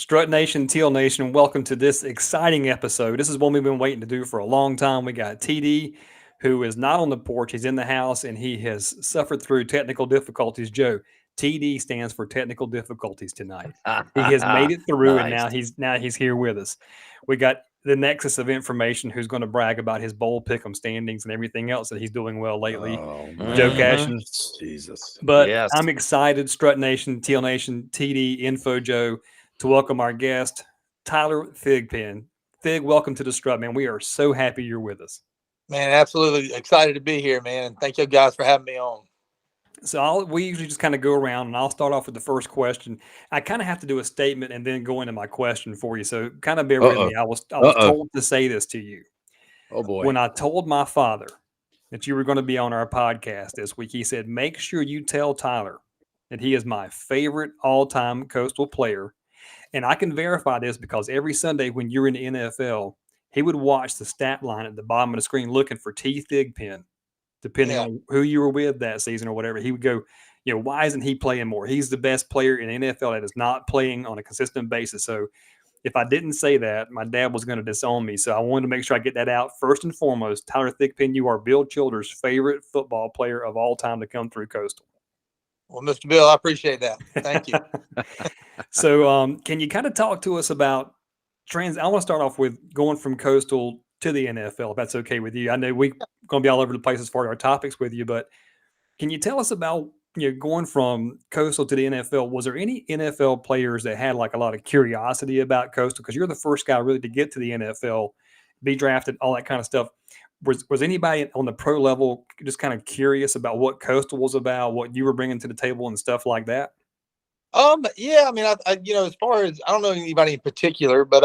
Strut Nation, Teal Nation, welcome to this exciting episode. This is one we've been waiting to do for a long time. We got TD, who is not on the porch. He's in the house, and he has suffered through technical difficulties. Joe, TD stands for technical difficulties tonight. He has made it through, and Nice. now he's here with us. We got the nexus of information who's going to brag about his bowl pick'em standings and everything else that he's doing well lately. Oh, Joe Mhm. Cashin. Jesus. But Yes. I'm excited, Strut Nation, Teal Nation, TD, Info Joe, to welcome our guest, Tyler Thigpen. Thig, welcome to the Strut, man. We are so happy you're with us. Man, absolutely excited to be here, man. And thank you guys for having me on. So we usually just kind of go around, and I'll start off with the first question. I kind of have to do a statement and then go into my question for you. So kind of bear with me. I was told to say this to you. Oh, boy. When I told my father that you were going to be on our podcast this week, he said, make sure you tell Tyler that he is my favorite all-time Coastal player. And I can verify this because every Sunday when you're in the NFL, he would watch the stat line at the bottom of the screen looking for T. Thigpen, depending on who you were with that season or whatever. He would go, why isn't he playing more? He's the best player in the NFL that is not playing on a consistent basis. So if I didn't say that, my dad was going to disown me. So I wanted to make sure I get that out. First and foremost, Tyler Thigpen, you are Bill Childers' favorite football player of all time to come through Coastal. Well, Mr. Bill, I appreciate that. Thank you. So can you kind of talk to us about trends? I want to start off with going from Coastal to the NFL, if that's okay with you. I know we're going to be all over the place as far as our topics with you, but can you tell us about going from Coastal to the NFL? Was there any NFL players that had like a lot of curiosity about Coastal? Because you're the first guy really to get to the NFL, be drafted, all that kind of stuff. Was anybody on the pro level just kind of curious about what Coastal was about, what you were bringing to the table and stuff like that? Yeah, I mean, I as far as I don't know anybody in particular, but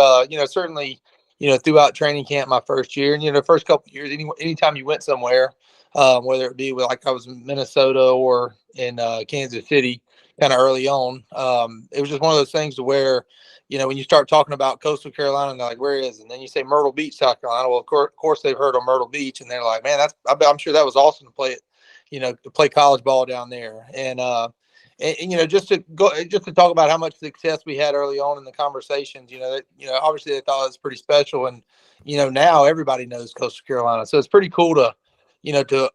certainly, throughout training camp my first year, and the first couple of years, anytime you went somewhere, whether it be like I was in Minnesota or in Kansas City, kind of early on, it was just one of those things to where, when you start talking about Coastal Carolina, and they're like, where is it? And then you say Myrtle Beach, South Carolina. Well, of course they've heard of Myrtle Beach, and they're like, man, I'm sure that was awesome to play it, to play college ball down there. And just to talk about how much success we had early on in the conversations, obviously they thought it was pretty special, and now everybody knows Coastal Carolina, so it's pretty cool to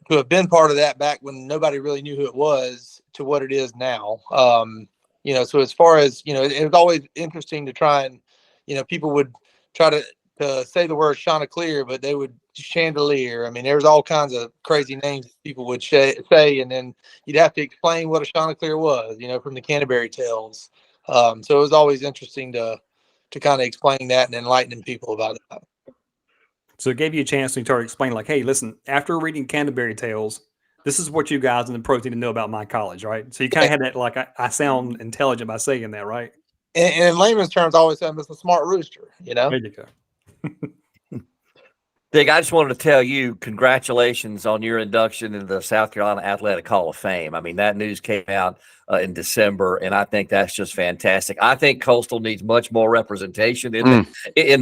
have been part of that back when nobody really knew who it was to what it is now. So as far as it was always interesting to try and people would try to say the word Chanticleer, but they would chandelier. I mean, there's all kinds of crazy names people would say, and then you'd have to explain what a Chanticleer was, from the Canterbury Tales. So it was always interesting to kind of explain that and enlightening people about it. So it gave you a chance to start explaining, like, hey, listen, after reading Canterbury Tales, this is what you guys in the pros need to know about my college, right? So you kind of had that, like, I sound intelligent by saying that, right? And in layman's terms, I always say I'm just a smart rooster, There you go. Dick, I just wanted to tell you, congratulations on your induction into the South Carolina Athletic Hall of Fame. I mean, that news came out in December, and I think that's just fantastic. I think Coastal needs much more representation in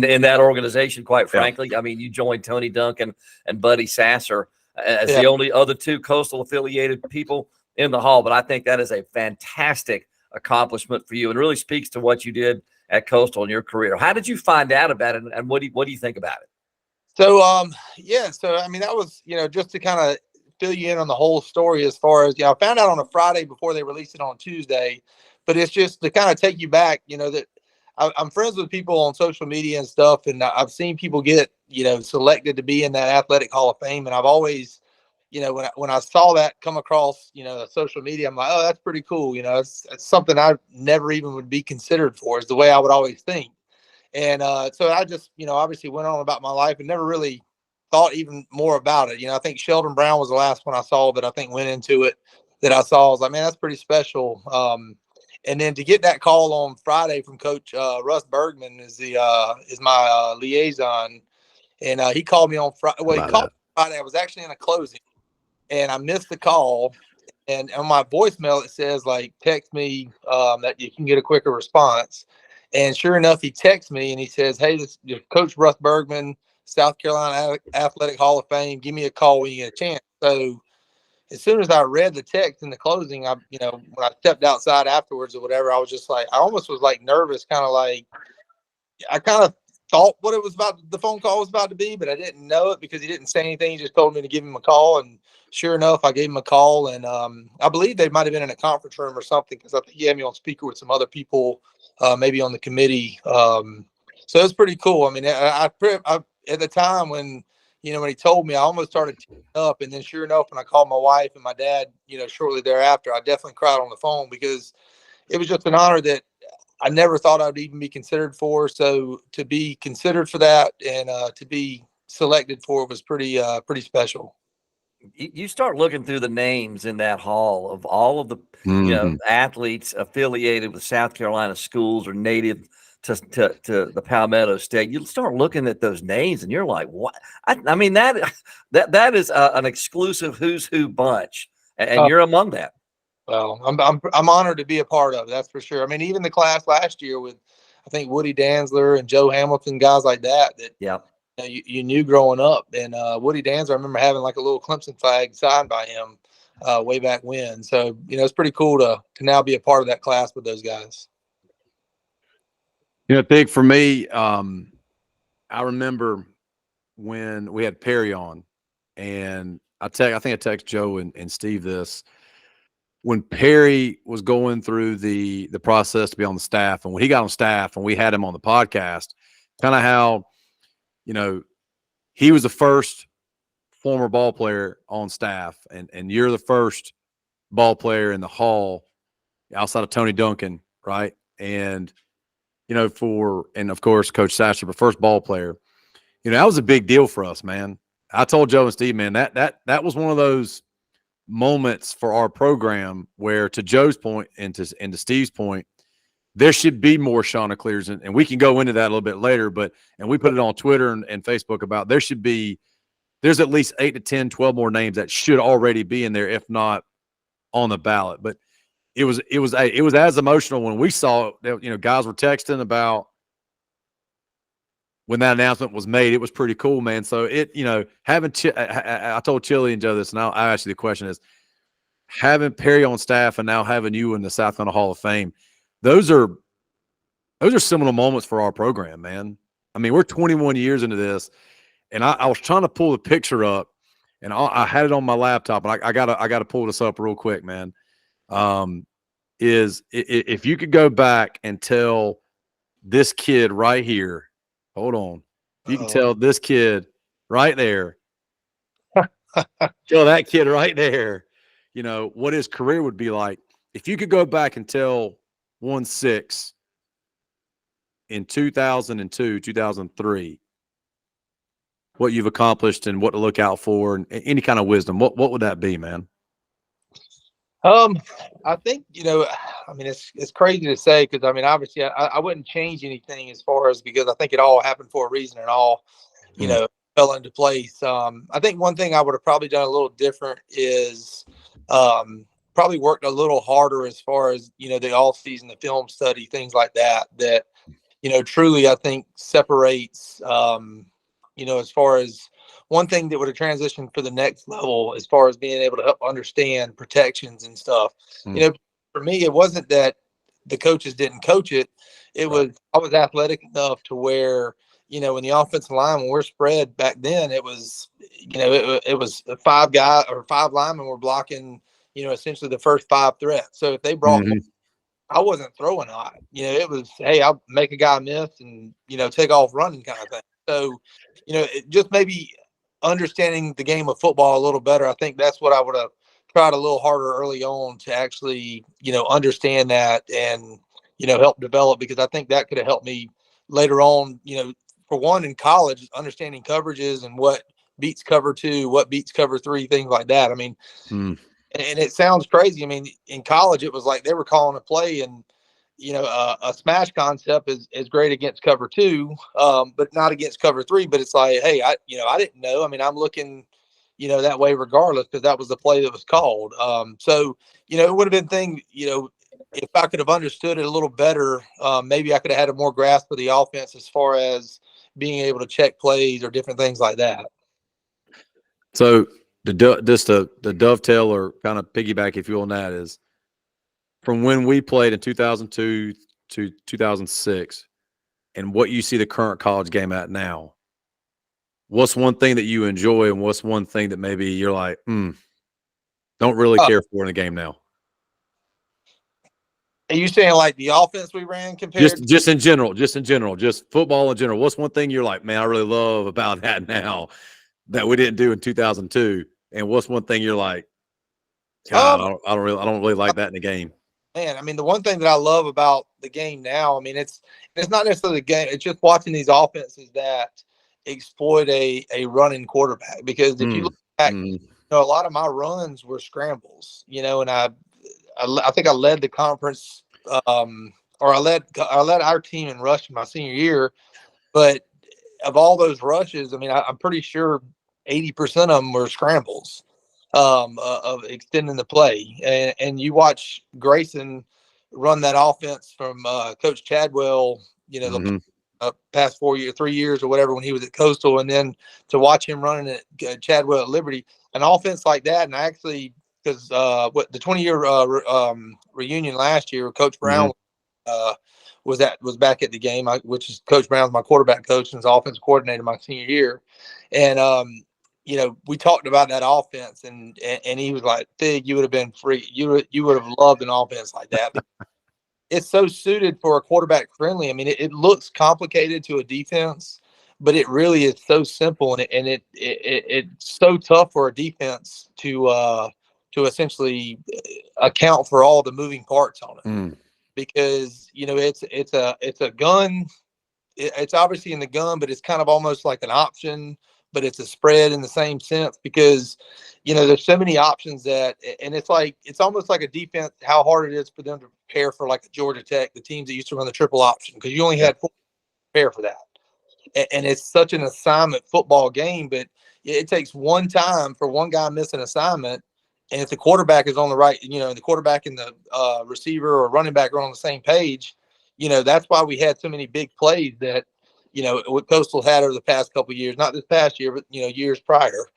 that organization, quite frankly. I mean, you joined Tony Duncan and Buddy Sasser as the only other two Coastal-affiliated people in the hall, but I think that is a fantastic accomplishment for you and really speaks to what you did at Coastal in your career. How did you find out about it, and what do you think about it? So, so I mean, that was, just to kind of fill you in on the whole story as far as, I found out on a Friday before they released it on Tuesday, but it's just to kind of take you back, that I'm friends with people on social media and stuff, and I've seen people get, selected to be in that Athletic Hall of Fame. And I've always, when I saw that come across, social media, I'm like, oh, that's pretty cool. It's something I never even would be considered for, is the way I would always think. And so I just, obviously went on about my life and never really thought even more about it. I think Sheldon Brown was the last one I saw that I think went into it that I saw. I was like, man, that's pretty special. And then to get that call on Friday from Coach Russ Bergman is my liaison. And he called me on Friday. Well, he called me Friday. I was actually in a closing and I missed the call. And on my voicemail, it says, like, text me that you can get a quicker response. And sure enough, he texts me and he says, hey, this is Coach Russ Bergman, South Carolina Athletic Hall of Fame. Give me a call when you get a chance. So, as soon as I read the text in the closing, when I stepped outside afterwards or whatever, I was just like, I almost was like nervous, kind of like, I kind of thought what it was about, the phone call was about to be, but I didn't know it because he didn't say anything. He just told me to give him a call. And sure enough, I gave him a call. And I believe they might've been in a conference room or something, because I think he had me on speaker with some other people, maybe on the committee. So it's pretty cool. I mean, I at the time when he told me, I almost started tearing up. And then sure enough, when I called my wife and my dad, shortly thereafter, I definitely cried on the phone, because it was just an honor that I never thought I'd even be considered for. So to be considered for that and to be selected for it was pretty special. You start looking through the names in that hall of all of the Mhm. athletes affiliated with South Carolina schools or native to the Palmetto State. You start looking at those names and you're like, what? I mean, that is an exclusive who's who bunch, and you're among that. Well, I'm honored to be a part of it. That's for sure. I mean, even the class last year with, I think, Woody Danzler and Joe Hamilton, guys like that Yeah. you knew growing up. And Woody Danzler, I remember having like a little Clemson flag signed by him way back when. So it's pretty cool to now be a part of that class with those guys. Big for me, I remember when we had Perry on, and I think I texted Joe and Steve this. When Perry was going through the process to be on the staff, and when he got on staff and we had him on the podcast, kind of how, he was the first former ball player on staff, and you're the first ball player in the hall outside of Tony Duncan, right? And, and of course, Coach Satcher, but first ball player, that was a big deal for us, man. I told Joe and Steve, man, that was one of those moments for our program where, to Joe's point and to Steve's point, there should be more Chanticleers, and we can go into that a little bit later, and we put it on Twitter and Facebook about there's at least 8 to 10, 12 more names that should already be in there, if not on the ballot. But it was as emotional when we saw it. Guys were texting about when that announcement was made. It was pretty cool, man. So having I told Chili and Joe this, and I asked you the question is, having Perry on staff and now having you in the South Carolina Hall of Fame, those are seminal moments for our program, man. I mean, we're 21 years into this, and I was trying to pull the picture up, and I had it on my laptop, and I gotta pull this up real quick, man. If you could go back and tell this kid right here, hold on, if you can tell this kid right there, tell that kid right there, what his career would be like if you could go back and tell 1-6 in 2002, 2003, what you've accomplished and what to look out for, and any kind of wisdom, what would that be, man? I think, I mean, it's crazy to say, because I mean, obviously I wouldn't change anything as far as, because I think it all happened for a reason and all, fell into place. I think one thing I would have probably done a little different is probably worked a little harder as far as, the off season, the film study, things like that, truly I think separates, as far as one thing that would have transitioned for the next level, as far as being able to help understand protections and stuff. For me, it wasn't that the coaches didn't coach it. It was, I was athletic enough to where, in the offensive line, when we're spread back then, it was, it was 5 guys or 5 linemen were blocking, essentially the first 5 threats. So if they brought, I wasn't throwing hot, it was, hey, I'll make a guy miss and, take off running kind of thing. So, it just maybe understanding the game of football a little better. I think that's what I would have tried a little harder early on to actually, understand that and, help develop, because I think that could have helped me later on, for one, in college, understanding coverages and what beats cover 2, what beats cover 3, things like that. I mean, and it sounds crazy. I mean, in college, it was like they were calling a play, and a smash concept is great against cover 2, but not against cover 3. But it's like, hey, I didn't know. I mean, I'm looking, that way regardless, because that was the play that was called. So, it would have been thing, if I could have understood it a little better, maybe I could have had a more grasp of the offense as far as being able to check plays or different things like that. So the dovetail or kind of piggyback, if you will, on that is from when we played in 2002 to 2006 and what you see the current college game at now. What's one thing that you enjoy and what's one thing that maybe you're like, don't really care for in the game now? Are you saying like the offense we ran compared? Just in general, just football in general. What's one thing you're like, man, I really love about that now that we didn't do in 2002? And what's one thing you're like, God, I don't really like that in the game. Man, I mean, the one thing that I love about the game now, I mean, it's not necessarily the game. It's just watching these offenses that exploit a running quarterback. Because if you look back, you know, a lot of my runs were scrambles. You know, and I think I led the conference, or I led our team in rushing my senior year. But of all those rushes, I mean, I'm pretty sure 80% of them were scrambles. Of extending the play, and you watch Grayson run that offense from Coach Chadwell, you know, the past 3 years or whatever when he was at Coastal, and then to watch him running at Chadwell at Liberty, an offense like that. And actually, because the 20-year reunion last year, Coach Brown was back at the game, which is Coach Brown's my quarterback coach and his offensive coordinator my senior year, and you know, we talked about that offense, and he was like, "Thig, you would have been free. You would have loved an offense like that. It's so suited for a quarterback friendly. I mean, it looks complicated to a defense, but it really is so simple, and it's so tough for a defense to essentially account for all the moving parts on it, because you know it's a gun. It's obviously in the gun, but it's kind of almost like an option, but it's a spread in the same sense, because, you know, there's so many options and it's almost like a defense, how hard it is for them to prepare for like a Georgia Tech, the teams that used to run the triple option, because you only had 4 to prepare for that. And it's such an assignment football game, but it takes one time for one guy miss an assignment. And if the quarterback is on the right, you know, the quarterback and the receiver or running back are on the same page, you know, that's why we had so many big plays that, you know, what Coastal had over the past couple of years, not this past year, but, you know, years prior.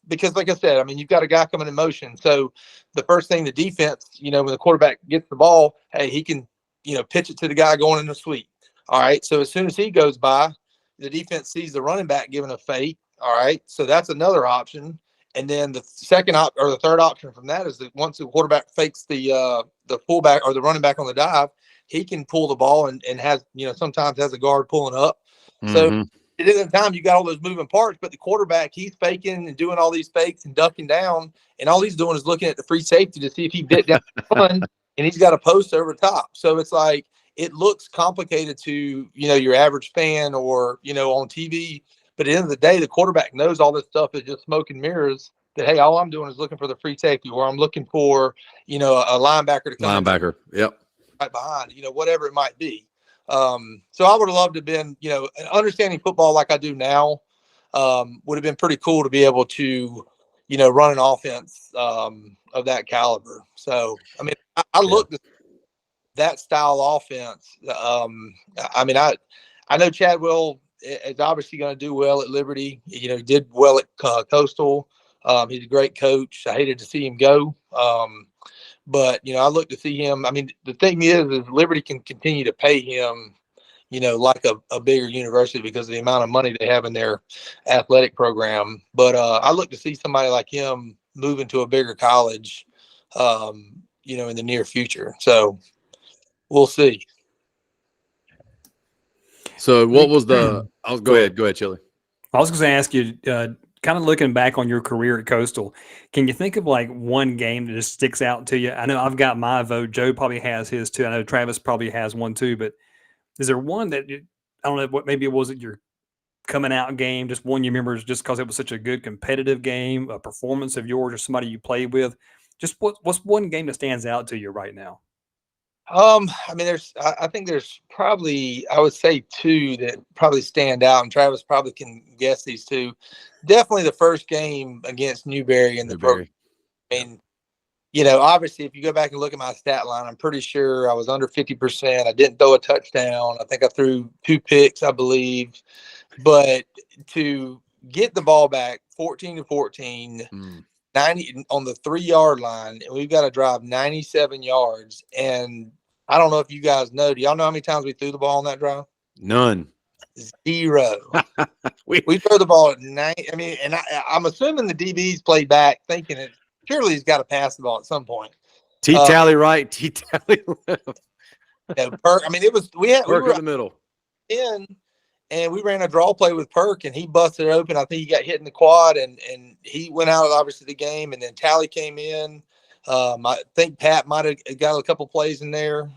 Because like I said, I mean, you've got a guy coming in motion. So the first thing the defense, you know, when the quarterback gets the ball, hey, he can, you know, pitch it to the guy going in the sweep. All right. So as soon as he goes by, the defense sees the running back giving a fake. All right. So that's another option. And then the the third option from that is that once the quarterback fakes the fullback or the running back on the dive, he can pull the ball and has, you know, sometimes has a guard pulling up. So at the time you got all those moving parts, but the quarterback, he's faking and doing all these fakes and ducking down, and all he's doing is looking at the free safety to see if he bit down the run, and he's got a post over top. So it's like, it looks complicated to, you know, your average fan or, you know, on TV, but at the end of the day, the quarterback knows all this stuff is just smoke and mirrors. That, hey, all I'm doing is looking for the free safety, or I'm looking for, you know, a linebacker to come right behind, you know, whatever it might be. So I would have loved to have been, you know, understanding football like I do now, would have been pretty cool to be able to, you know, run an offense of that caliber. So, I mean, I looked at that style offense. I mean, I know Chadwell is obviously going to do well at Liberty. You know, he did well at Coastal. He's a great coach. I hated to see him go. But, you know, I look to see him. I mean, the thing is Liberty can continue to pay him, you know, like a bigger university because of the amount of money they have in their athletic program. But I look to see somebody like him move into a bigger college, you know, in the near future. So we'll see. So what was the – go ahead, Chili. I was going to ask you, kind of looking back on your career at Coastal, can you think of like one game that just sticks out to you? I know I've got my vote. Joe probably has his too. I know Travis probably has one too. But is there one that I don't know what, maybe it wasn't your coming out game, just one you remember just because it was such a good competitive game, a performance of yours or somebody you played with? Just what's one game that stands out to you right now? I mean, I think there's probably, I would say 2 that probably stand out, and Travis probably can guess these 2. Definitely the first game against Newberry in the program. I mean, you know, obviously if you go back and look at my stat line, I'm pretty sure I was under 50%. I didn't throw a touchdown. I think I threw 2 picks, I believe. But to get the ball back 14-14, 90 on the 3-yard line, and we've got to drive 97 yards. And I don't know if you guys know. Do y'all know how many times we threw the ball on that drive? None. 0. we throw the ball at 90. I mean, and I'm assuming the DBs played back thinking it surely he's got to pass the ball at some point. T-Tally right, T-Tally left. I mean, it was we Work were in the middle. in, and we ran a draw play with Perk, and he busted it open. I think he got hit in the quad, and he went out obviously the game. And then Tally came in. I think Pat might have got a couple plays in there.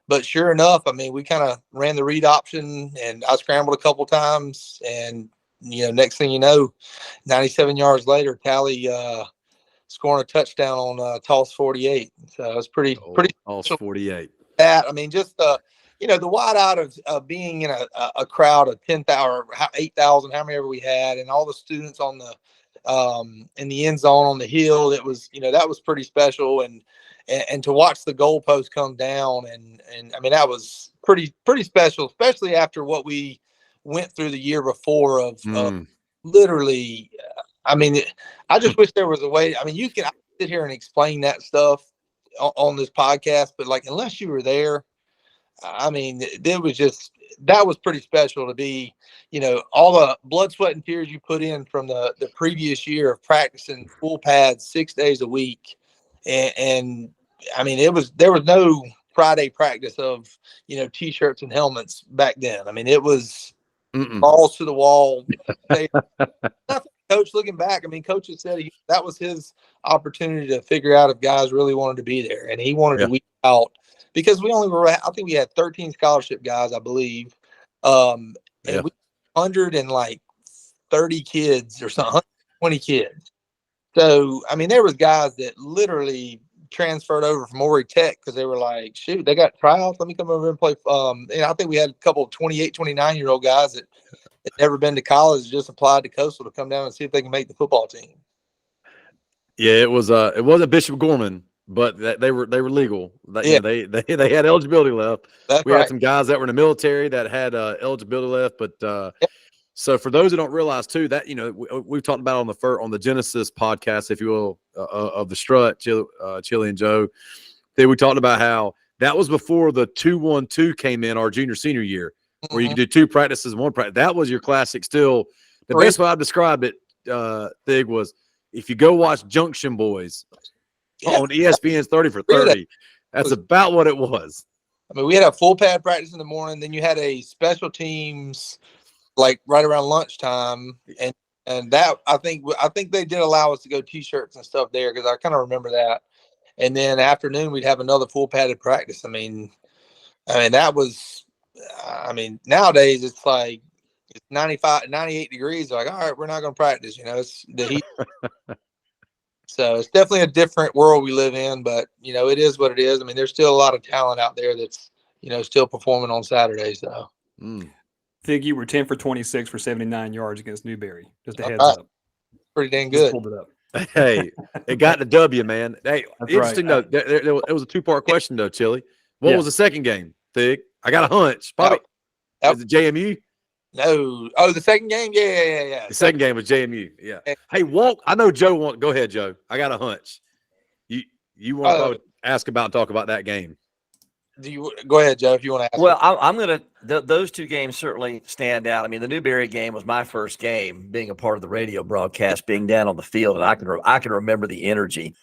But sure enough, I mean, we kind of ran the read option, and I scrambled a couple times, and next thing you know, 97 yards later, Tally scoring a touchdown on toss 48. So it was pretty toss 48. That I mean, just the wide out of being in a crowd of 10,000 or 8,000, how many ever we had, and all the students on the in the end zone on the hill. It was that was pretty special, and to watch the goalpost come down, and I mean that was pretty special, especially after what we went through the year before of literally. I mean, I just wish there was a way. I mean, I sit here and explain that stuff on this podcast, but like unless you were there, I mean, that was pretty special to be, all the blood, sweat, and tears you put in from the previous year of practicing full pads 6 days a week. And I mean, there was no Friday practice of, T-shirts and helmets back then. I mean, it was balls to the wall. Coach, looking back, I mean, Coach had said that was his opportunity to figure out if guys really wanted to be there. And he wanted to weed out because we only were, I think we had 13 scholarship guys, I believe. And we 130 kids or something, 120 kids. So, I mean, there was guys that literally transferred over from Maury Tech because they were like, shoot, they got tryouts. Let me come over and play. And I think we had a couple of 28, 29-year-old guys that had never been to college, just applied to Coastal to come down and see if they can make the football team. Yeah, it wasn't Bishop Gorman, but they were legal. They had eligibility left. We had some guys that were in the military that had eligibility left, but so for those who don't realize too that we've talked about on the Genesis podcast, if you will, of the Strut, Chili and Joe, that we talked about how that was before the 2-1-2 came in our junior senior year, where you could do 2 practices in 1 practice. That was your classic. Still, the best way I've described it, Thig, was if you go watch Junction Boys on ESPN's 30 for 30, that's about what it was. I mean, we had a full pad practice in the morning, then you had a special teams like right around lunchtime, and that I think they did allow us to go T-shirts and stuff there because I kind of remember that. And then afternoon we'd have another full padded practice. I mean that was. I mean, nowadays it's like it's 95, 98 degrees. Like, all right, we're not going to practice. It's the heat. So it's definitely a different world we live in, but it is what it is. I mean, there's still a lot of talent out there that's still performing on Saturdays. So, Fig, you were 10 for 26 for 79 yards against Newberry. Just a heads up. Pretty dang good. Just pulled it up. Hey, it got the W, man. Hey, That's interesting right. though. It was a 2-part question though, Chili. What was the second game, Thig? I got a hunch. Probably was it JMU? No. Oh, the second game? Yeah. The second game was JMU. Yeah. Hey, Walt, I know Joe wants. Go ahead, Joe. I got a hunch. You want to probably ask about and talk about that game? Do you go ahead, Joe? If you want to ask. Well, I'm gonna. Those 2 games certainly stand out. I mean, the Newberry game was my first game, being a part of the radio broadcast, being down on the field, and I can remember the energy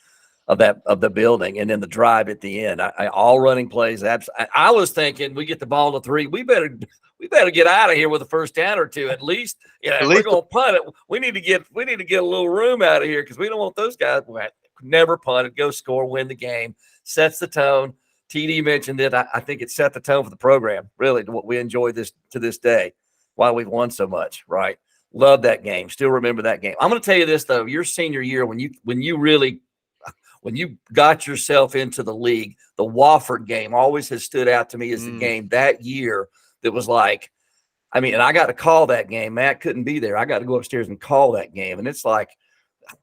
of the building, and then the drive at the end. All running plays. I was thinking, we get the ball to 3, we better get out of here with a first down or 2 at least. We're gonna punt it. We need to get a little room out of here because we don't want those guys never punted, go score, win the game, sets the tone. TD mentioned it. I think it set the tone for the program. Really, what we enjoy this to this day, why we've won so much. Right, love that game. Still remember that game. I'm going to tell you this though. Your senior year, when you got yourself into the league, the Wofford game always has stood out to me as the game that year that was like, I mean, and I got to call that game. Matt couldn't be there. I got to go upstairs and call that game. And it's like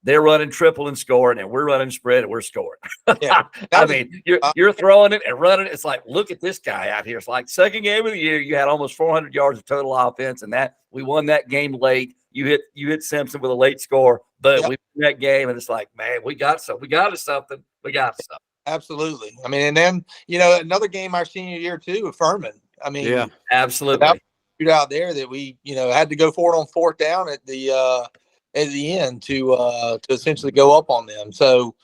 they're running triple and scoring, and we're running spread and we're scoring. Yeah. I mean, you're throwing it and running it. It's like, look at this guy out here. It's like second game of the year. You had almost 400 yards of total offense, and that we won that game late. you hit Simpson with a late score, but Yep. we win that game, and it's like, man, we got something. We got something. Absolutely. I mean, and then another game our senior year too with Furman. I mean, Yeah. Absolutely. that out there that we had to go for it on fourth down at the end to essentially go up on them. So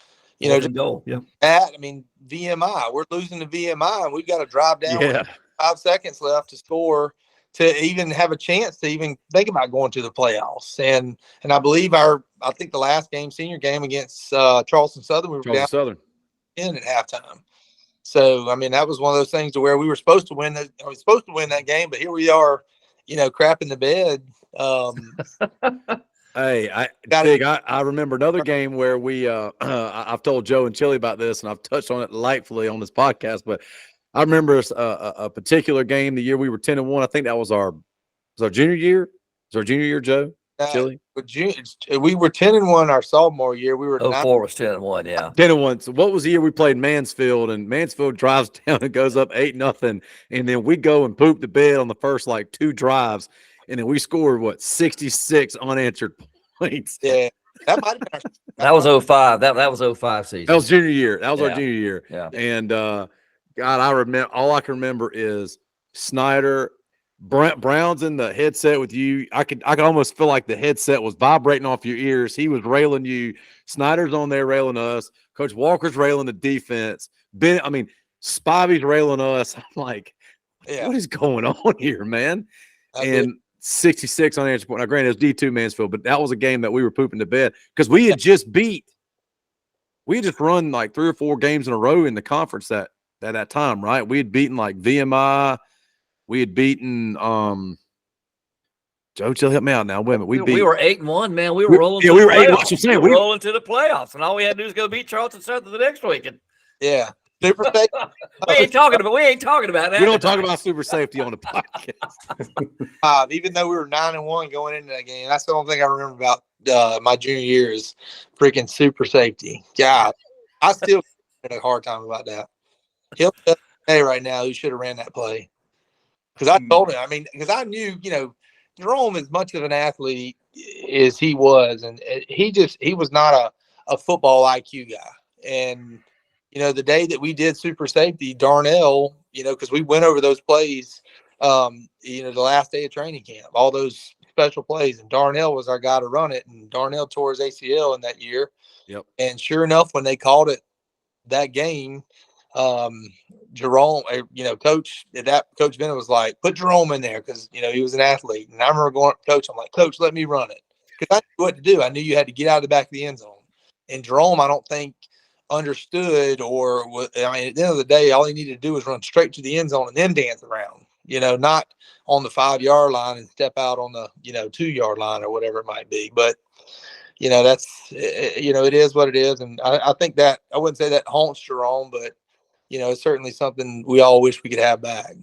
just goal. Yeah. that. I mean, VMI, we're losing to VMI, and we've got to drive down with 5 seconds left to score to even have a chance to even think about going to the playoffs. And I believe I think the last game, senior game against Charleston Southern, we were down Southern 10 at halftime. So, I mean, that was one of those things to where we were supposed to win that game, but here we are, crapping the bed. Hey, I remember another game where we I've told Joe and Chili about this, and I've touched on it delightfully on this podcast, but I remember a particular game the year we were 10-1. I think that was our junior year. It was our junior year, Joe? Chili? We were 10-1 our sophomore year. We were 04 was 10-1, yeah. 10-1. So what was the year we played Mansfield, and Mansfield drives down and goes up 8-0, and then we go and poop the bed on the first 2 drives, and then we scored 66 unanswered points. Yeah, that might have been that was 05. That was 05 season. That was junior year. That was our junior year. Yeah. And God, I remember. All I can remember is Snyder. Brown's in the headset with you. I could almost feel like the headset was vibrating off your ears. He was railing you. Snyder's on there railing us. Coach Walker's railing the defense. Spivey's railing us. I'm like, what is going on here, man? And 66 unanswered point. Now, granted, it was D2 Mansfield, but that was a game that we were pooping to bed because we had just run 3 or 4 games in a row in the conference at that time, right? We had beaten VMI. We had beaten Joe, chill, help me out now. Wait a minute. We were 8-1, man. We were rolling. Yeah, we were 8-1. We were rolling to the playoffs, and all we had to do is go beat Charleston Southern the next week. And super safety. we ain't talking about that. We don't talk about super safety on the podcast. Even though we were 9-1 going into that game, that's the only thing I remember about my junior year is freaking super safety. God, I still have a hard time about that. He'll tell me right now who should have ran that play. Because I told him, because I knew, Jerome, as much of an athlete as he was, and he was not a football IQ guy. And, the day that we did super safety, Darnell, because we went over those plays, the last day of training camp, all those special plays, and Darnell was our guy to run it, and Darnell tore his ACL in that year. Yep. And sure enough, when they called it that game, Jerome, Coach Bennett was like, put Jerome in there because he was an athlete. And I remember going up to Coach, I'm like, Coach, let me run it because I knew what to do. I knew you had to get out of the back of the end zone. And Jerome, I don't think understood at the end of the day, all he needed to do was run straight to the end zone and then dance around. Not on the 5-yard line and step out on the 2-yard line or whatever it might be. But that's it is what it is, and I think that I wouldn't say that haunts Jerome, but it's certainly something we all wish we could have back.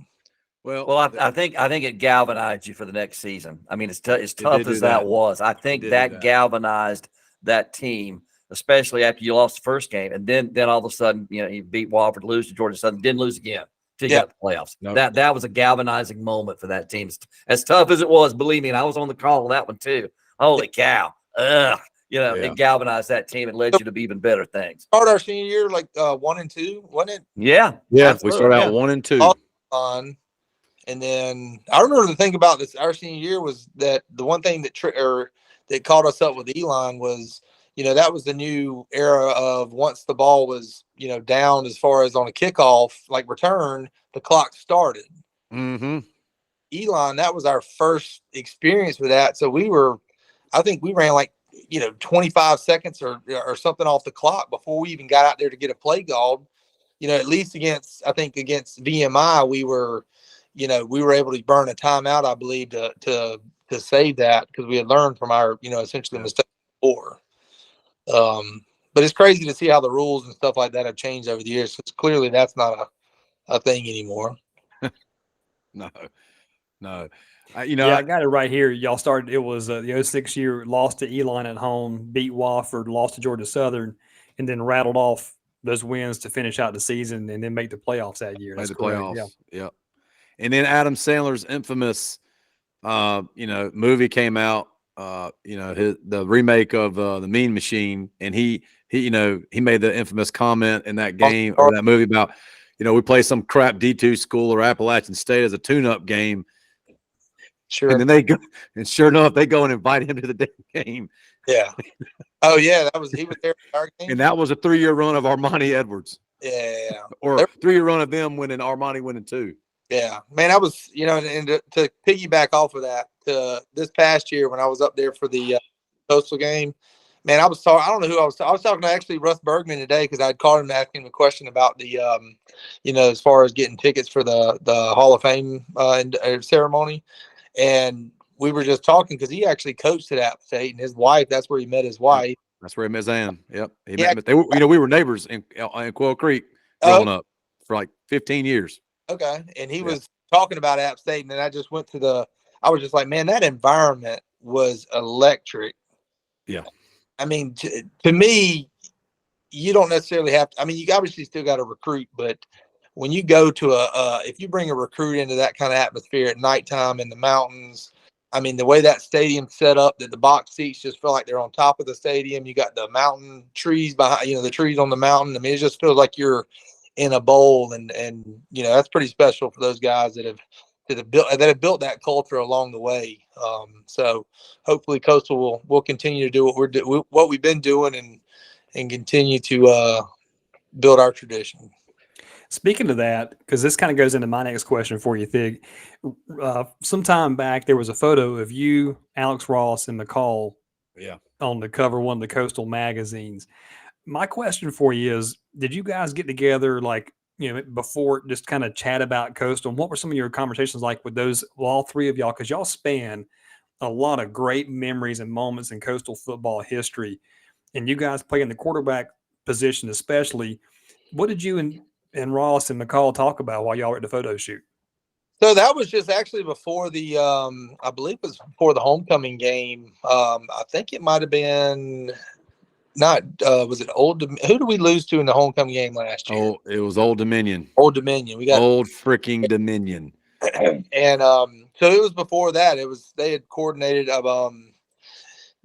Well, I think it galvanized you for the next season. As tough as that was, I think that galvanized that team, especially after you lost the first game, and then all of a sudden, you beat Wofford, lose to Georgia Southern, didn't lose again till you got the playoffs. Nope. That was a galvanizing moment for that team. As tough as it was, believe me, and I was on the call on that one too. Holy cow! It galvanized that team and led you to even better things. Start our senior year 1-2, wasn't it? Yeah. We started out 1-2. And then I remember the thing about this our senior year was that the one thing that caught us up with Elon was, that was the new era of once the ball was, down as far as on a kickoff, return, the clock started. Mm-hmm. Elon, that was our first experience with that. So I think we ran 25 seconds or something off the clock before we even got out there to get a play called. At least against VMI, we were able to burn a timeout, I believe, to save that because we had learned from our, essentially mistake before. But it's crazy to see how the rules and stuff like that have changed over the years. Because clearly that's not a thing anymore. No. I got it right here. Y'all started. It was the 06 year, lost to Elon at home, beat Wofford, lost to Georgia Southern, and then rattled off those wins to finish out the season and then make the playoffs that year. That's correct. Playoffs. Yeah. And then Adam Sandler's infamous, movie came out the remake of the Mean Machine, and he made the infamous comment in that game or that movie about, we play some crap D2 school or Appalachian State as a tune-up game. Sure. And then they go, and sure enough, they go and invite him to the damn game. Yeah. Oh yeah, he was there for our game. And that was a 3-year run of Armani Edwards. Yeah. Or 3-year run of them winning, Armani winning 2. Yeah, man, I was, and to piggyback off of that, this past year when I was up there for the Coastal game, man, I was talking. I don't know who I was. I was talking to actually Russ Bergman today because I'd called him asking him a question about the, as far as getting tickets for the Hall of Fame ceremony, and we were just talking because he actually coached at App State, and his wife. That's where he met his wife. That's where he met Ann. Yep. We were neighbors in Quail Creek growing up for like 15 years. Okay. And he was talking about App State, and then I just went to I was just like, man, that environment was electric. Yeah. I mean, to me, you don't necessarily have to, I mean, you obviously still got to recruit, but when you go to if you bring a recruit into that kind of atmosphere at nighttime in the mountains, I mean, the way that stadium's set up, that the box seats just feel like they're on top of the stadium. You got the mountain trees behind, the trees on the mountain. I mean, it just feels like you're in a bowl, and that's pretty special for those guys that have built that culture along the way. So hopefully Coastal will continue to do what we've been doing and continue to build our tradition. Speaking of that, because this kind of goes into my next question for you, Thig. Some time back, there was a photo of you, Alex Ross, and McCall on the cover of one of the Coastal magazines. My question for you is, did you guys get together before, just kind of chat about Coastal? And what were some of your conversations like with all three of y'all? Because y'all span a lot of great memories and moments in Coastal football history. And you guys play in the quarterback position especially. What did you and Ross and McCall talk about while y'all were at the photo shoot? So that was just actually before the, I believe it was before the homecoming game. I think it might have been not, was it who did we lose to in the homecoming game last year? Oh, it was Old Dominion. Old Dominion. We got Old freaking Dominion. And so it was before that. They had coordinated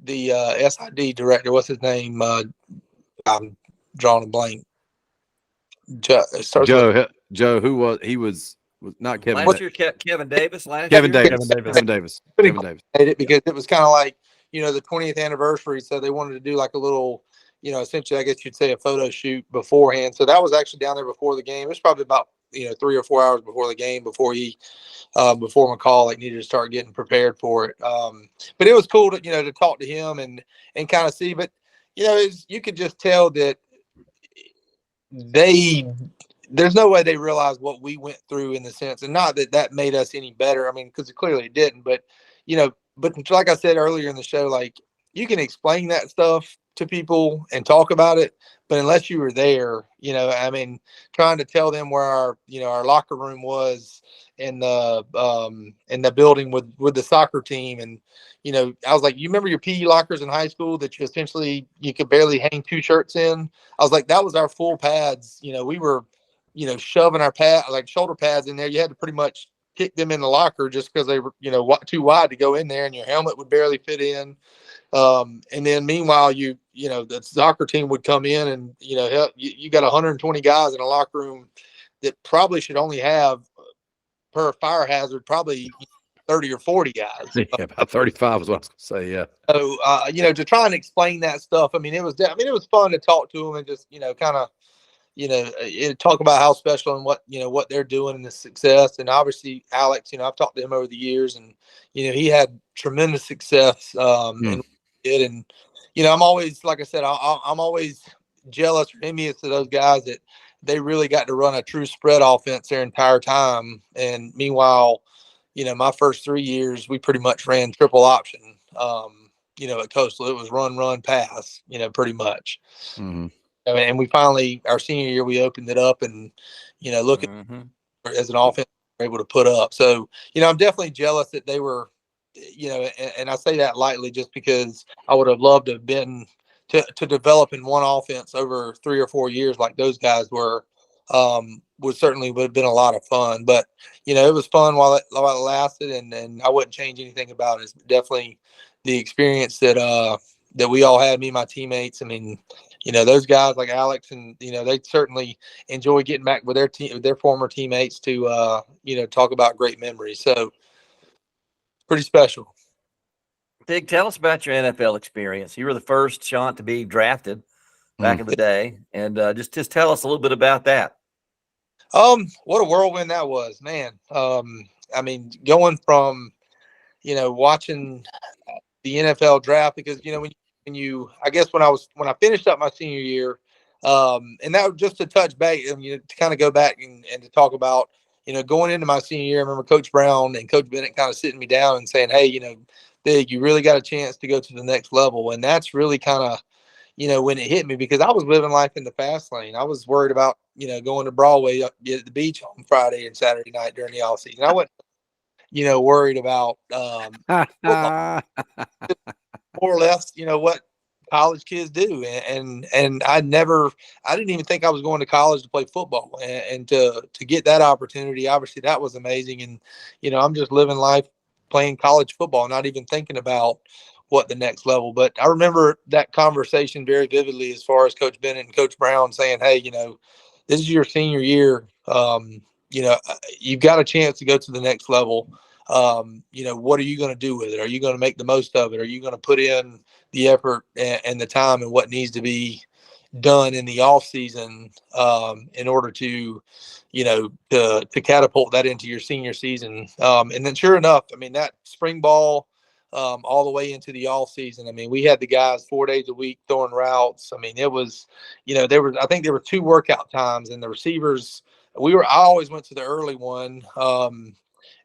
the SID director. What's his name? I'm drawing a blank. Joe. Who was he? Was not Kevin. Last year, Kevin Davis. Kevin Davis. Because it was kind of like the 20th anniversary, so they wanted to do like a little, essentially, I guess you'd say a photo shoot beforehand. So that was actually down there before the game. It was probably about 3 or 4 hours before the game, before McCall needed to start getting prepared for it. But it was cool to talk to him and kind of see. But you could just tell that there's no way they realized what we went through, in the sense, and not that made us any better. I mean, because it clearly didn't. But but like I said earlier in the show, you can explain that stuff to people and talk about it, but unless you were there, I mean, trying to tell them where our locker room was in the building with the soccer team, and I was like, you remember your PE lockers in high school that you could barely hang 2 shirts in? I was like, that was our full pads. We were shoving our shoulder pads in there. You had to pretty much kick them in the locker just because they were too wide to go in there, and your helmet would barely fit in. And then meanwhile, the soccer team would come in, and you got 120 guys in a locker room that probably should only have, per fire hazard, probably 30 or 40 guys. Yeah, about 35 is what I was going to say. Yeah. So to try and explain that stuff, it was fun to talk to them and just kind of talk about how special and what they're doing and the success. And obviously Alex, I've talked to him over the years, and he had tremendous success and did. And I'm always, like I said, I'm always jealous or envious of those guys that they really got to run a true spread offense their entire time. And meanwhile, my first 3 years, we pretty much ran triple option. At Coastal, it was run, pass, pretty much. Mm-hmm. And we finally, our senior year, we opened it up, and look at as an offense we're able to put up. So I'm definitely jealous that they were, and I say that lightly just because I would have loved to have been to develop in one offense over 3 or 4 years like those guys were. Would have been a lot of fun. But it was fun while it lasted, and I wouldn't change anything about it. It's definitely the experience that we all had, me and my teammates. I mean, those guys like Alex and, they certainly enjoy getting back with their former teammates to, talk about great memories. So pretty special. Tig, tell us about your NFL experience. You were the first Sean to be drafted back in the day, and just tell us a little bit about that. What a whirlwind that was, man. I mean, going from, watching the NFL draft, because, I guess when I finished up my senior year, and that was just to touch base, to kind of go back and to talk about, going into my senior year, I remember Coach Brown and Coach Bennett kind of sitting me down and saying, hey, Big, you really got a chance to go to the next level. And that's really kind of, when it hit me, because I was living life in the fast lane. I was worried about, going to Broadway, get at the beach on Friday and Saturday night during the off season. I wasn't, worried about football, more or less, what college kids do. And I didn't even think I was going to college to play football, and to get that opportunity, obviously that was amazing. And, I'm just living life playing college football, not even thinking about what the next level. But I remember that conversation very vividly, as far as Coach Bennett and Coach Brown saying, hey, this is your senior year. You've got a chance to go to the next level. What are you going to do with it? Are you going to make the most of it? Are you going to put in the effort and the time and what needs to be done in the off season, in order to, to catapult that into your senior season? And then sure enough, I mean, that spring ball, all the way into the off season, I mean, we had the guys 4 days a week throwing routes. I mean, it was, I think there were 2 workout times, and the receivers, I always went to the early one.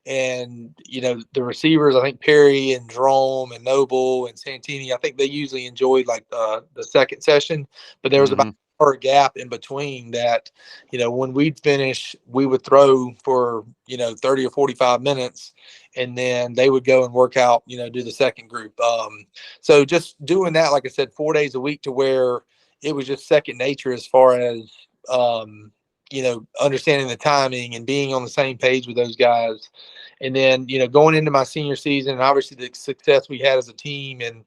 And the receivers, I think Perry and Jerome and Noble and Santini, I think they usually enjoyed like the second session, but there was about an hour gap in between that. When we'd finish, we would throw for 30 or 45 minutes, and then they would go and work out, do the second group. So just doing that, like I said, 4 days a week, to where it was just second nature, as far as understanding the timing and being on the same page with those guys. And then, going into my senior season, and obviously the success we had as a team, and,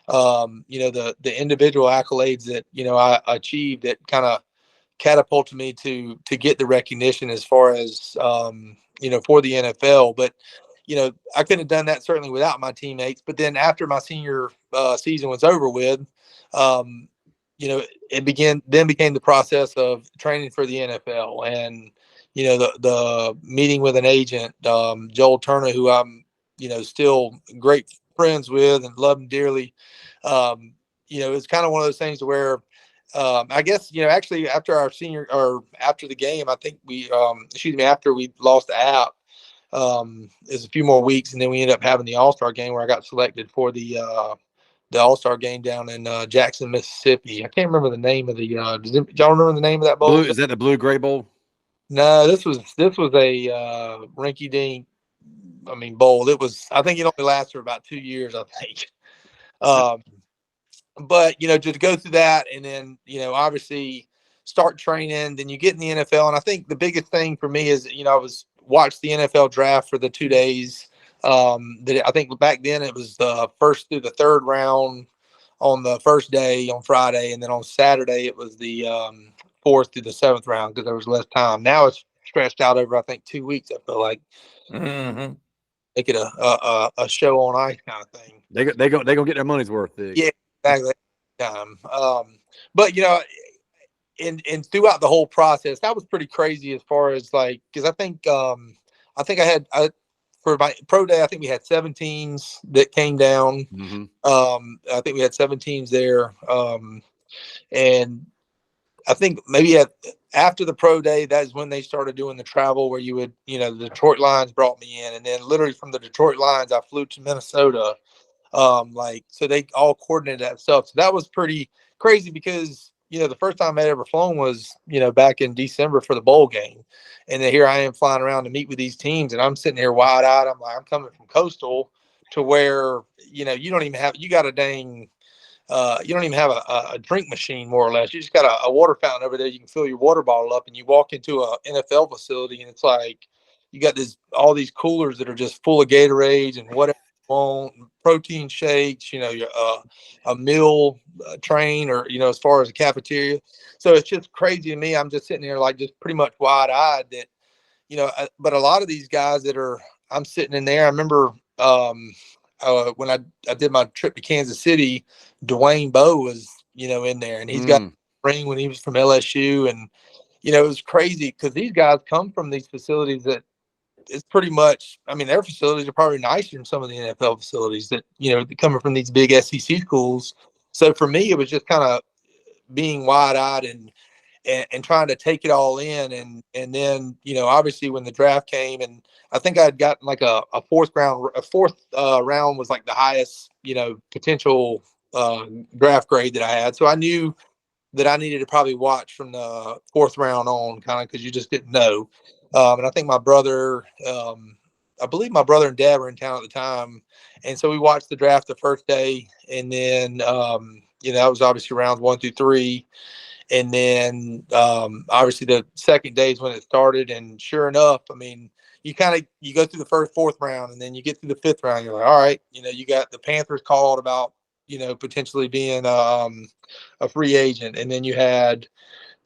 the individual accolades that, I achieved, that kind of catapulted me to get the recognition, as far as, for the NFL. But, I couldn't have done that certainly without my teammates. But then after my senior season was over with, it became the process of training for the NFL, and the meeting with an agent, Joel Turner, who I'm still great friends with and love him dearly. It's kind of one of those things where, I guess, actually after after the game, I think after we lost the app, there's a few more weeks, and then we ended up having the All-Star game, where I got selected for the All-Star game down in Jackson, Mississippi. I can't remember the name of the. Y'all remember the name of that bowl? Is that the Blue Gray Bowl? No, this was a rinky dink. I mean, bowl. I think it only lasted for about 2 years, I think. But just to go through that, and then obviously start training, then you get in the NFL. And I think the biggest thing for me is I watched the NFL draft for the 2 days. I think back then it was the first through the third round on the first day on Friday, and then on Saturday it was the fourth through the seventh round, because there was less time. Now it's stretched out over, I think, 2 weeks. I feel like make it a show on ice kind of thing. They go get their money's worth. Yeah, exactly. But and throughout the whole process, that was pretty crazy, as far as like, because I think for my pro day, I think we had 7 teams that came down. I think we had 7 teams there. And I think maybe after the pro day, that's when they started doing the travel, where you would, the Detroit Lions brought me in, and then literally from the Detroit Lions, I flew to Minnesota. So they all coordinated that stuff. So that was pretty crazy, because, the first time I'd ever flown was, back in December for the bowl game. And then here I am flying around to meet with these teams, and I'm sitting here wide eyed. I'm like, I'm coming from Coastal, to where, you don't even have, you got a dang, you don't even have a drink machine, more or less. You just got a water fountain over there. You can fill your water bottle up, and you walk into a NFL facility, and it's like, you got all these coolers that are just full of Gatorades and whatever you want, protein shakes, your a meal train, or as far as a cafeteria. So it's just crazy to me. I'm just sitting there like just pretty much wide eyed that but a lot of these guys I'm sitting in there. I remember when I did my trip to Kansas City, Dwayne Bowe was in there, and he's got a ring when he was from LSU, and it was crazy because these guys come from these facilities that it's pretty much, I mean, their facilities are probably nicer than some of the NFL facilities that, coming from these big SEC schools. So for me, it was just kind of being wide eyed and trying to take it all in. And then, obviously when the draft came, and I think I'd gotten like a fourth round was like the highest, potential draft grade that I had. So I knew that I needed to probably watch from the fourth round on, kind of, because you just didn't know. And I think my brother, I believe my brother and dad were in town at the time. And so we watched the draft the first day. And then, that was obviously rounds 1 through 3. And then obviously the second day is when it started. And sure enough, I mean, you go through the fourth round, and then you get through the fifth round. You're like, all right, you got the Panthers called about, potentially being a free agent. And then you had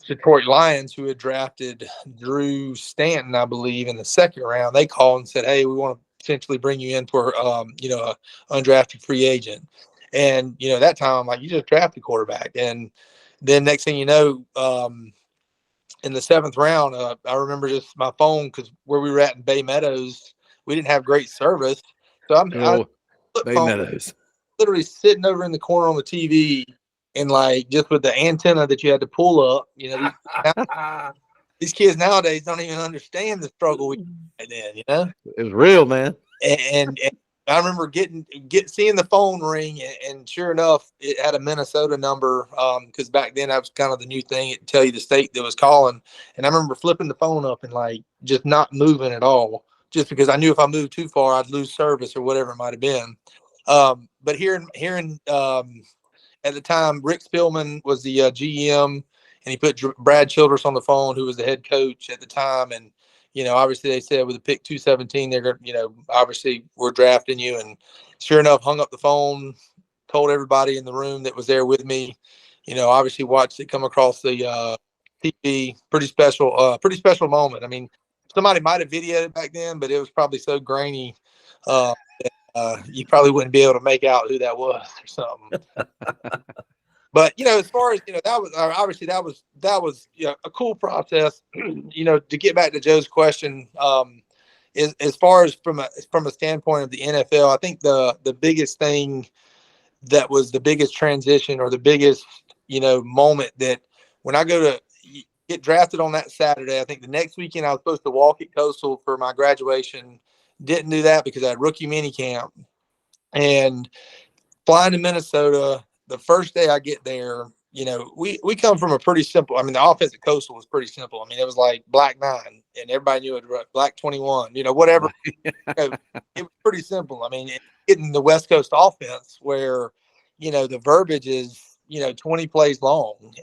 Detroit Lions, who had drafted Drew Stanton, I believe, in the second round. They called and said, hey, we want to potentially bring you in for, a undrafted free agent. And, that time, I'm like, you just drafted quarterback. And then next thing you know, in the seventh round, I remember just my phone, because where we were at in Bay Meadows, we didn't have great service. So I Bay Meadows, literally sitting over in the corner on the TV, and like just with the antenna that you had to pull up. These kids nowadays don't even understand the struggle we had then. It was real, man. And I remember seeing the phone ring, and sure enough, it had a Minnesota number, because back then that was kind of the new thing. It'd tell you the state that was calling. And I remember flipping the phone up and like just not moving at all, just because I knew if I moved too far, I'd lose service or whatever it might have been. But hearing at the time, Rick Spielman was the GM, and he put Brad Childress on the phone, who was the head coach at the time. And, obviously they said with the pick 217, they're going to, obviously we're drafting you. And sure enough, hung up the phone, told everybody in the room that was there with me, obviously watched it come across the TV. Pretty special moment. I mean, somebody might have videoed it back then, but it was probably so grainy. You probably wouldn't be able to make out who that was or something. But, as far as, that was obviously that was a cool process. To get back to Joe's question, as far as from a standpoint of the NFL, I think the biggest thing that was the biggest transition, or the biggest, moment, that when I go to get drafted on that Saturday, I think the next weekend I was supposed to walk at Coastal for my graduation. Didn't do that because I had rookie mini camp, and flying to Minnesota. The first day I get there, we come from a pretty simple. I mean, the offense at Coastal was pretty simple. I mean, it was like Black 9, and everybody knew it. Black 21, whatever. It was pretty simple. I mean, getting the West Coast offense where, the verbiage is 20 plays long,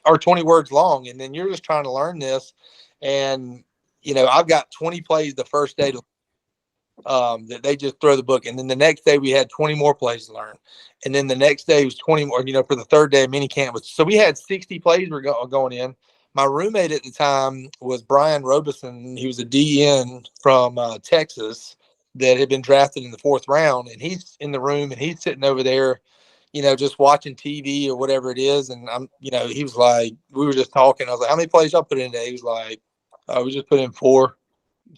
or 20 words long, and then you're just trying to learn this, and I've got 20 plays the first day to that they just throw the book. And then the next day we had 20 more plays to learn. And then the next day was 20 more, for the third day of mini camp. So we had 60 plays going in. My roommate at the time was Brian Robeson. He was a DN from Texas that had been drafted in the fourth round. And he's in the room, and he's sitting over there, just watching TV or whatever it is. And he was like, we were just talking. I was like, how many plays y'all put in today? He was like, we just put in 4.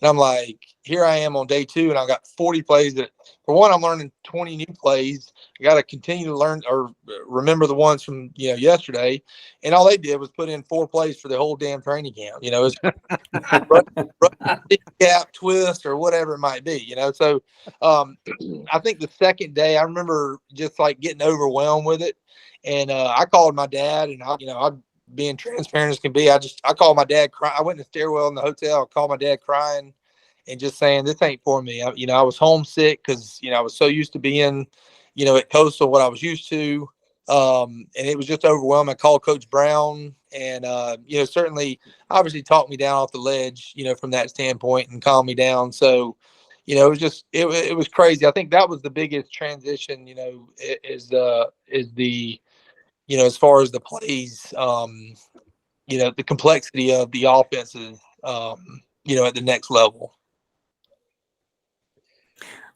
And I'm like, here I am on day 2, and I got 40 plays. That, for one, I'm learning 20 new plays. I got to continue to learn or remember the ones from yesterday. And all they did was put in 4 plays for the whole damn training camp. It's gap, twist, or whatever it might be. So I think the second day, I remember just like getting overwhelmed with it, and I called my dad, and I being transparent as can be, I called my dad crying. I went in the stairwell in the hotel. I called my dad crying and just saying, this ain't for me. I was homesick because, I was so used to being, at Coastal, what I was used to. And it was just overwhelming. I called Coach Brown, and, certainly obviously talked me down off the ledge, from that standpoint, and calmed me down. So, it was just it was crazy. I think that was the biggest transition. Is the as far as the plays, the complexity of the offenses, at the next level.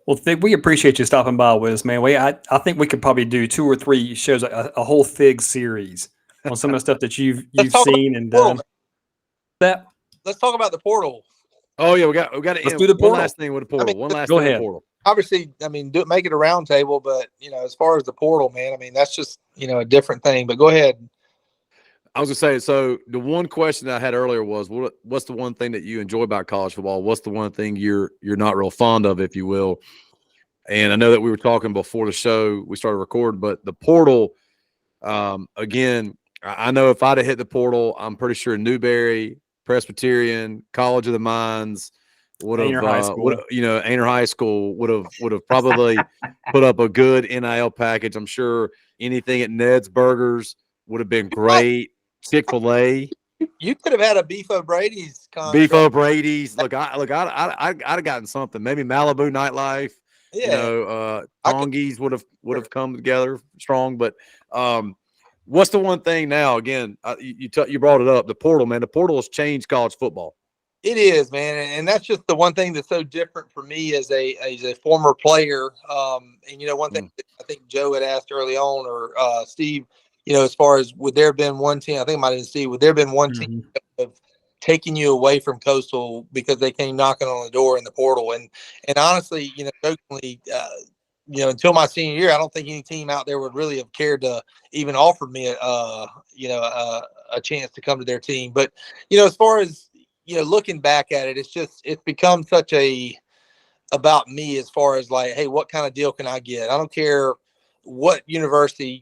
Well, we appreciate you stopping by with us, man. I think we could probably do 2 or 3 shows, a whole Thig series on some of the stuff that you've Let's talk about seen and the portal, done. That let's talk about the portal. Oh yeah, we got to let's end do the one portal. last thing with the portal. One last Go thing with ahead. the portal. Obviously, make it a round table, but as far as the portal, man, that's just a different thing. But go ahead. I was gonna say, so the one question that I had earlier was, what's the one thing that you enjoy about college football? What's the one thing you're not real fond of, if you will? And I know that we were talking before the show we started recording, but the portal, again, I know if I'd have hit the portal, I'm pretty sure Newberry, Presbyterian, College of the Mines would have, Ainer High School. Ainer High School would have probably put up a good NIL package. I'm sure anything at Ned's Burgers would have been great. Chick-fil-A, You could have had a Beef O'Brady's contract. Beef O'Brady's. I'd have gotten something. Maybe Malibu Nightlife. Yeah. Tongies would have come together strong. But what's the one thing now? Again, you brought it up. The portal, man. The portal has changed college football. It is, man, and that's just the one thing that's so different for me as a former player. One thing that I think Joe had asked early on, or Steve, as far as would there have been one team? I think it might have been Steve. Would there have been one team of taking you away from Coastal because they came knocking on the door in the portal? And honestly, jokingly, until my senior year, I don't think any team out there would really have cared to even offer me a chance to come to their team. But as far as looking back at it, it's become such about me as far as like, hey, what kind of deal can I get? I don't care what university,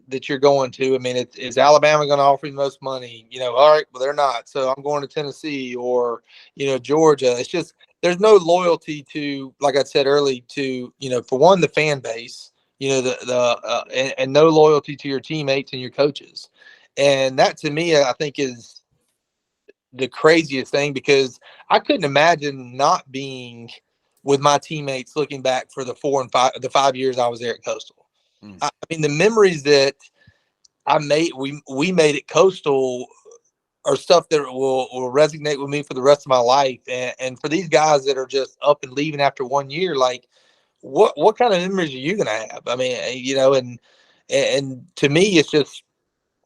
that you're going to. Is Alabama going to offer you the most money? All right, well, they're not. So I'm going to Tennessee or, Georgia. It's just, there's no loyalty to, like I said early, to, for one, the fan base, and no loyalty to your teammates and your coaches. And that to me, I think is the craziest thing, because I couldn't imagine not being with my teammates looking back for the 5 years I was there at Coastal. The memories that I made, we made at Coastal are stuff that will resonate with me for the rest of my life. And for these guys that are just up and leaving after 1 year, like what kind of memories are you going to have? And to me, it's just,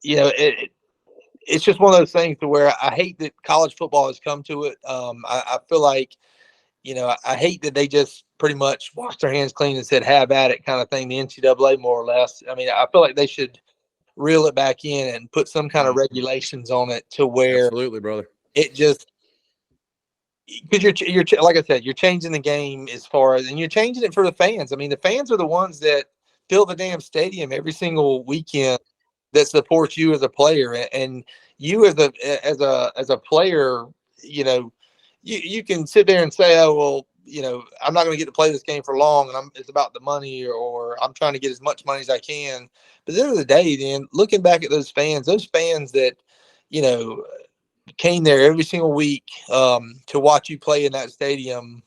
it's just one of those things to where I hate that college football has come to it. I feel like, I hate that they just pretty much washed their hands clean and said, have at it kind of thing, the NCAA more or less. I feel like they should reel it back in and put some kind of regulations on it to where Absolutely, brother. it just, because you're like I said, you're changing the game as far as, and you're changing it for the fans. The fans are the ones that fill the damn stadium every single weekend that supports you as a player, and you as a player, you can sit there and say, oh, well, I'm not going to get to play this game for long, and it's about the money, or I'm trying to get as much money as I can. But at the end of the day, then looking back at those fans that, came there every single week to watch you play in that stadium,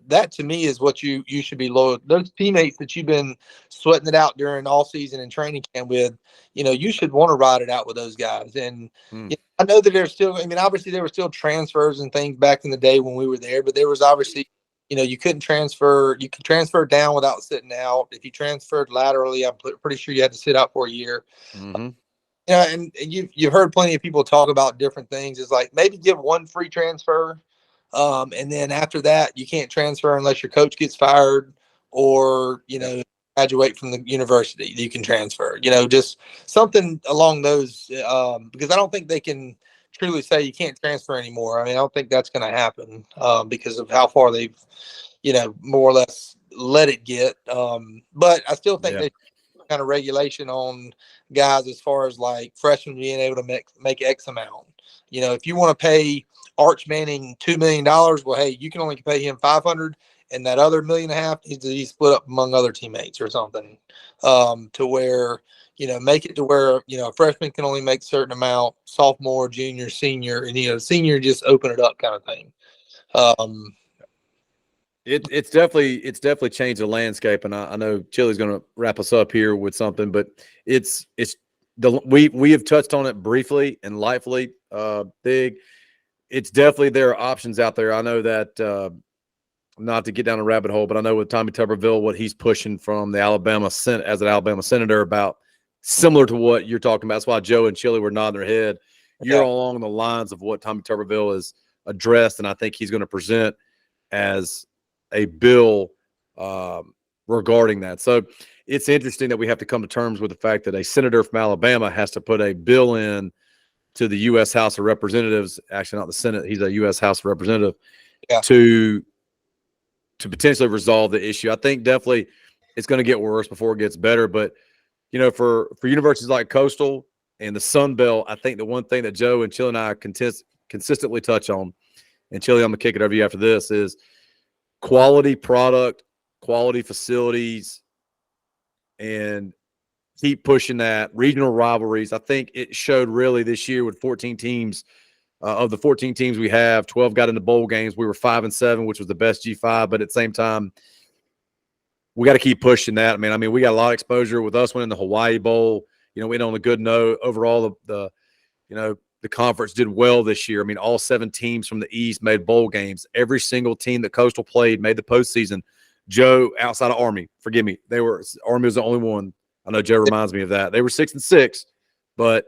that to me is what you should be loyal. Those teammates that you've been sweating it out during all season and training camp with, you should want to ride it out with those guys. And I know that there's still, obviously there were still transfers and things back in the day when we were there, but there was obviously, you couldn't transfer. You could transfer down without sitting out. If you transferred laterally, I'm pretty sure you had to sit out for a year. And you've heard plenty of people talk about different things. It's like maybe give one free transfer, and then after that you can't transfer unless your coach gets fired or graduate from the university. You can transfer. Just something along those, because I don't think they can truly say you can't transfer anymore. I don't think that's going to happen because of how far they've more or less let it get. But I still think they kind of regulation on guys as far as like freshmen being able to make X amount. If you want to pay Arch Manning $2 million, well, hey, you can only pay him 500, and that other $1.5 million needs to be split up among other teammates or something, to where make it to where a freshman can only make a certain amount, sophomore, junior, senior, and senior just open it up kind of thing. It's definitely changed the landscape, and I know Chili's going to wrap us up here with something, but we have touched on it briefly and lightly. Big, it's definitely there are options out there. I know that not to get down a rabbit hole, but I know with Tommy Tuberville what he's pushing from the Alabama Senate as an Alabama senator about similar to what you're talking about. That's why Joe and Chili were nodding their head. You're along the lines of what Tommy Tuberville has addressed, and I think he's going to present as a bill regarding that. So it's interesting that we have to come to terms with the fact that a senator from Alabama has to put a bill in to the U.S. House of Representatives, actually not the Senate, he's a U.S. House of Representative, to potentially resolve the issue. I think definitely it's going to get worse before it gets better. But, you know, for universities like Coastal and the Sun Belt, I think the one thing that Joe and Chili and I consistently touch on, and Chili, I'm going to kick it over to you after this, is quality product, quality facilities, and keep pushing that. Regional rivalries. I think it showed really this year with 14 teams. Of the 14 teams we have, 12 got into bowl games. We were 5-7, which was the best G5. But at the same time, we got to keep pushing that. I mean, we got a lot of exposure with us winning the Hawaii Bowl. You know, we went on a good note. Overall, the conference did well this year. I mean, all 7 teams from the East made bowl games. Every single team that Coastal played made the postseason. Joe, outside of Army, forgive me, Army was the only one. I know Joe reminds me of that. They were 6-6, but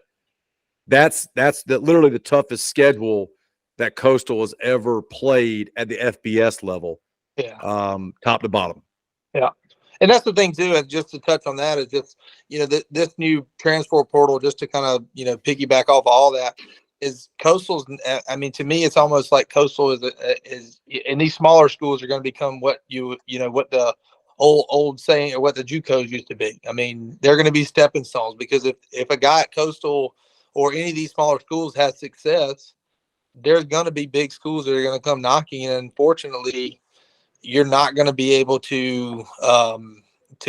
that's literally the toughest schedule that Coastal has ever played at the FBS level. Yeah. Top to bottom. Yeah. And that's the thing too, and just to touch on that is just, you know, this new transfer portal, just to kind of, you know, piggyback off all that, is Coastal's. I mean, to me, it's almost like Coastal is and these smaller schools are going to become what what the old saying, or what the JUCOs used to be. I mean, they're going to be stepping stones, because if a guy at Coastal or any of these smaller schools has success, there's going to be big schools that are going to come knocking, and unfortunately, you're not going to be able to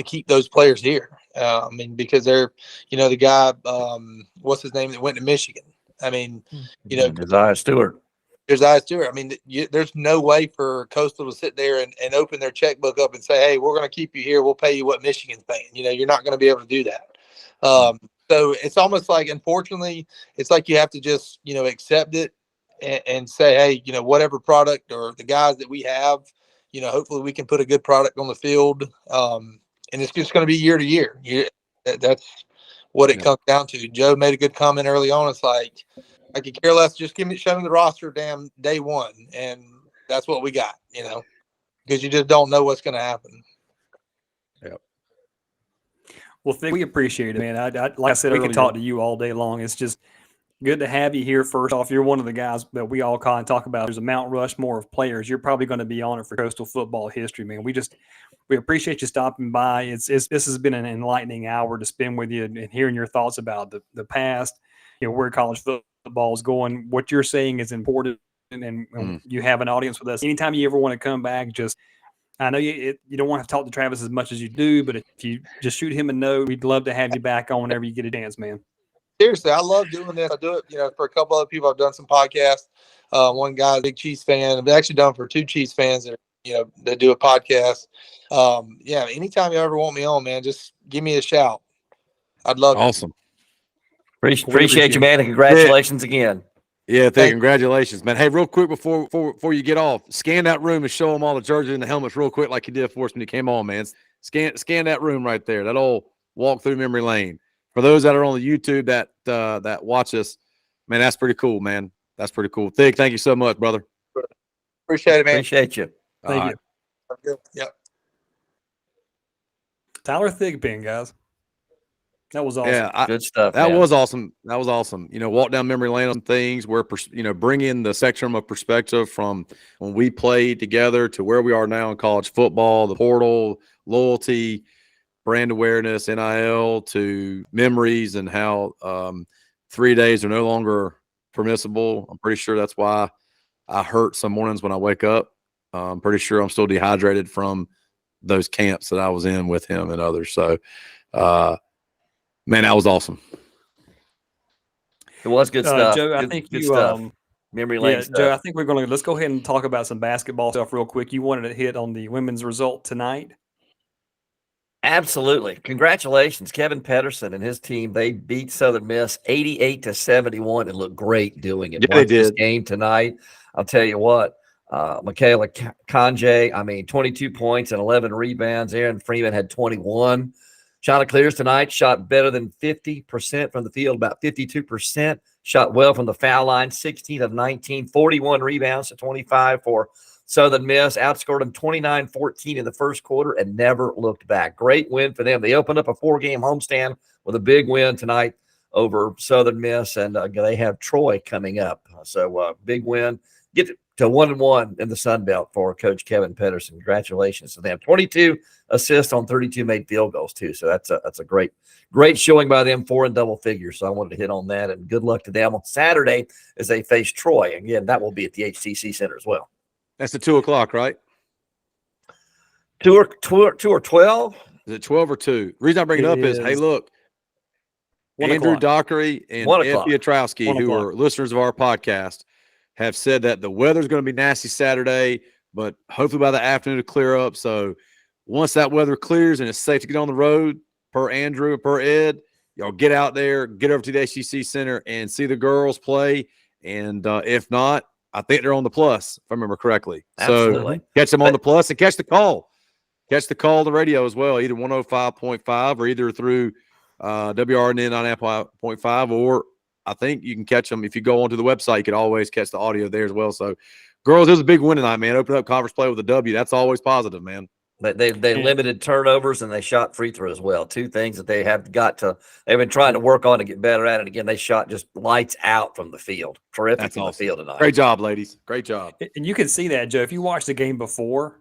keep those players here. I mean, because they're, you know, the guy, what's his name, that went to Michigan. I mean, you know, Isaiah Stewart. There's Isaiah Stewart. I mean, there's no way for Coastal to sit there and open their checkbook up and say, hey, we're going to keep you here. We'll pay you what Michigan's paying. You know, you're not going to be able to do that. So it's almost like, unfortunately, it's like you have to just, you know, accept it and say, hey, you know, whatever product or the guys that we have, you know, hopefully we can put a good product on the field. And it's just going to be year to year. That's what it comes down to. Joe made a good comment early on. It's like, I could care less. Just show me the roster damn day one. And that's what we got, you know, because you just don't know what's going to happen. Yep. Well, we appreciate it, man. Like I said, we could talk to you all day long. It's just good to have you here. First off, you're one of the guys that we all kind of talk about. There's a Mount Rushmore of players. You're probably going to be on it for Coastal football history, man. We appreciate you stopping by. This has been an enlightening hour to spend with you and hearing your thoughts about the past, you know, where college football is going. What you're saying is important, and you have an audience with us. Anytime you ever want to come back, I know you don't want to talk to Travis as much as you do, but if you just shoot him a note, we'd love to have you back on whenever you get a chance, man. Seriously, I love doing this. I do it, you know, for a couple other people. I've done some podcasts. One guy's a big Chiefs fan. I've actually done for 2 Chiefs fans that, you know, that do a podcast. Yeah, anytime you ever want me on, man, just give me a shout. I'd love it. Awesome. Appreciate you, man, and congratulations again. Yeah, congratulations, man. Hey, real quick before you get off, scan that room and show them all the jerseys and the helmets real quick, like you did for us when you came on, man. Scan that room right there. That old walk through memory lane. For those that are on the YouTube that watch us, man, that's pretty cool, man. That's pretty cool. Thig, thank you so much, brother. Appreciate it, man. Appreciate you. Thank you. Yep. Tyler Thigpen, guys. That was awesome. Yeah, good stuff. That was awesome. That was awesome. You know, walk down memory lane on things where, you know, bring in the spectrum of perspective from when we played together to where we are now in college football, the portal, loyalty, brand awareness, NIL, to memories, and how 3 days are no longer permissible. I'm pretty sure that's why I hurt some mornings when I wake up. I'm pretty sure I'm still dehydrated from those camps that I was in with him and others. So, man, that was awesome. It was good stuff. Joe, I think good stuff. Memory lane Yeah, stuff. Joe, I think let's go ahead and talk about some basketball stuff real quick. You wanted to hit on the women's result tonight? Absolutely. Congratulations, Kevin Pedersen and his team. They beat Southern Miss 88-71 and looked great doing it. Yeah, they Watch this did. game tonight. I'll tell you what, Michaela Conjay, 22 points and 11 rebounds. Aaron Freeman had 21. Shauna Clears tonight shot better than 50% from the field, about 52%. Shot well from the foul line, 16 of 19, 41 rebounds to 25 for Southern Miss. Outscored them 29-14 in the first quarter and never looked back. Great win for them. They opened up a 4-game homestand with a big win tonight over Southern Miss, and they have Troy coming up. So big win. Get to 1-1 in the Sun Belt for Coach Kevin Pedersen. Congratulations to them. 22 assists on 32 made field goals too. So that's a great showing by them, 4 in double figures. So I wanted to hit on that, and good luck to them on Saturday as they face Troy. Again, that will be at the HTC Center as well. That's the 2:00, right? 2 or 12. Is it 12 or 2? The reason I bring it up is, hey, look, 1 Andrew o'clock. Dockery and 1 Ed o'clock. Piotrowski, 1 who o'clock. are listeners of our podcast, have said that the weather's going to be nasty Saturday, but hopefully by the afternoon to clear up. So once that weather clears and it's safe to get on the road, per Andrew and per Ed, y'all get out there, get over to the HCC Center and see the girls play. And if not, I think they're on the plus, if I remember correctly. Absolutely. So catch them on the plus and catch the call. Catch the call on the radio as well, either 105.5 or either through WRNN on 9.5, or I think you can catch them if you go onto the website. You can always catch the audio there as well. So, girls, it was a big win tonight, man. Open up conference play with a W. That's always positive, man. They limited turnovers and they shot free throws as well. 2 things that they've been trying to work on to get better at it. Again, they shot just lights out from the field. Terrific That's from awesome. the field tonight. Great job, ladies. Great job. And you can see that, Joe. If you watched the game before,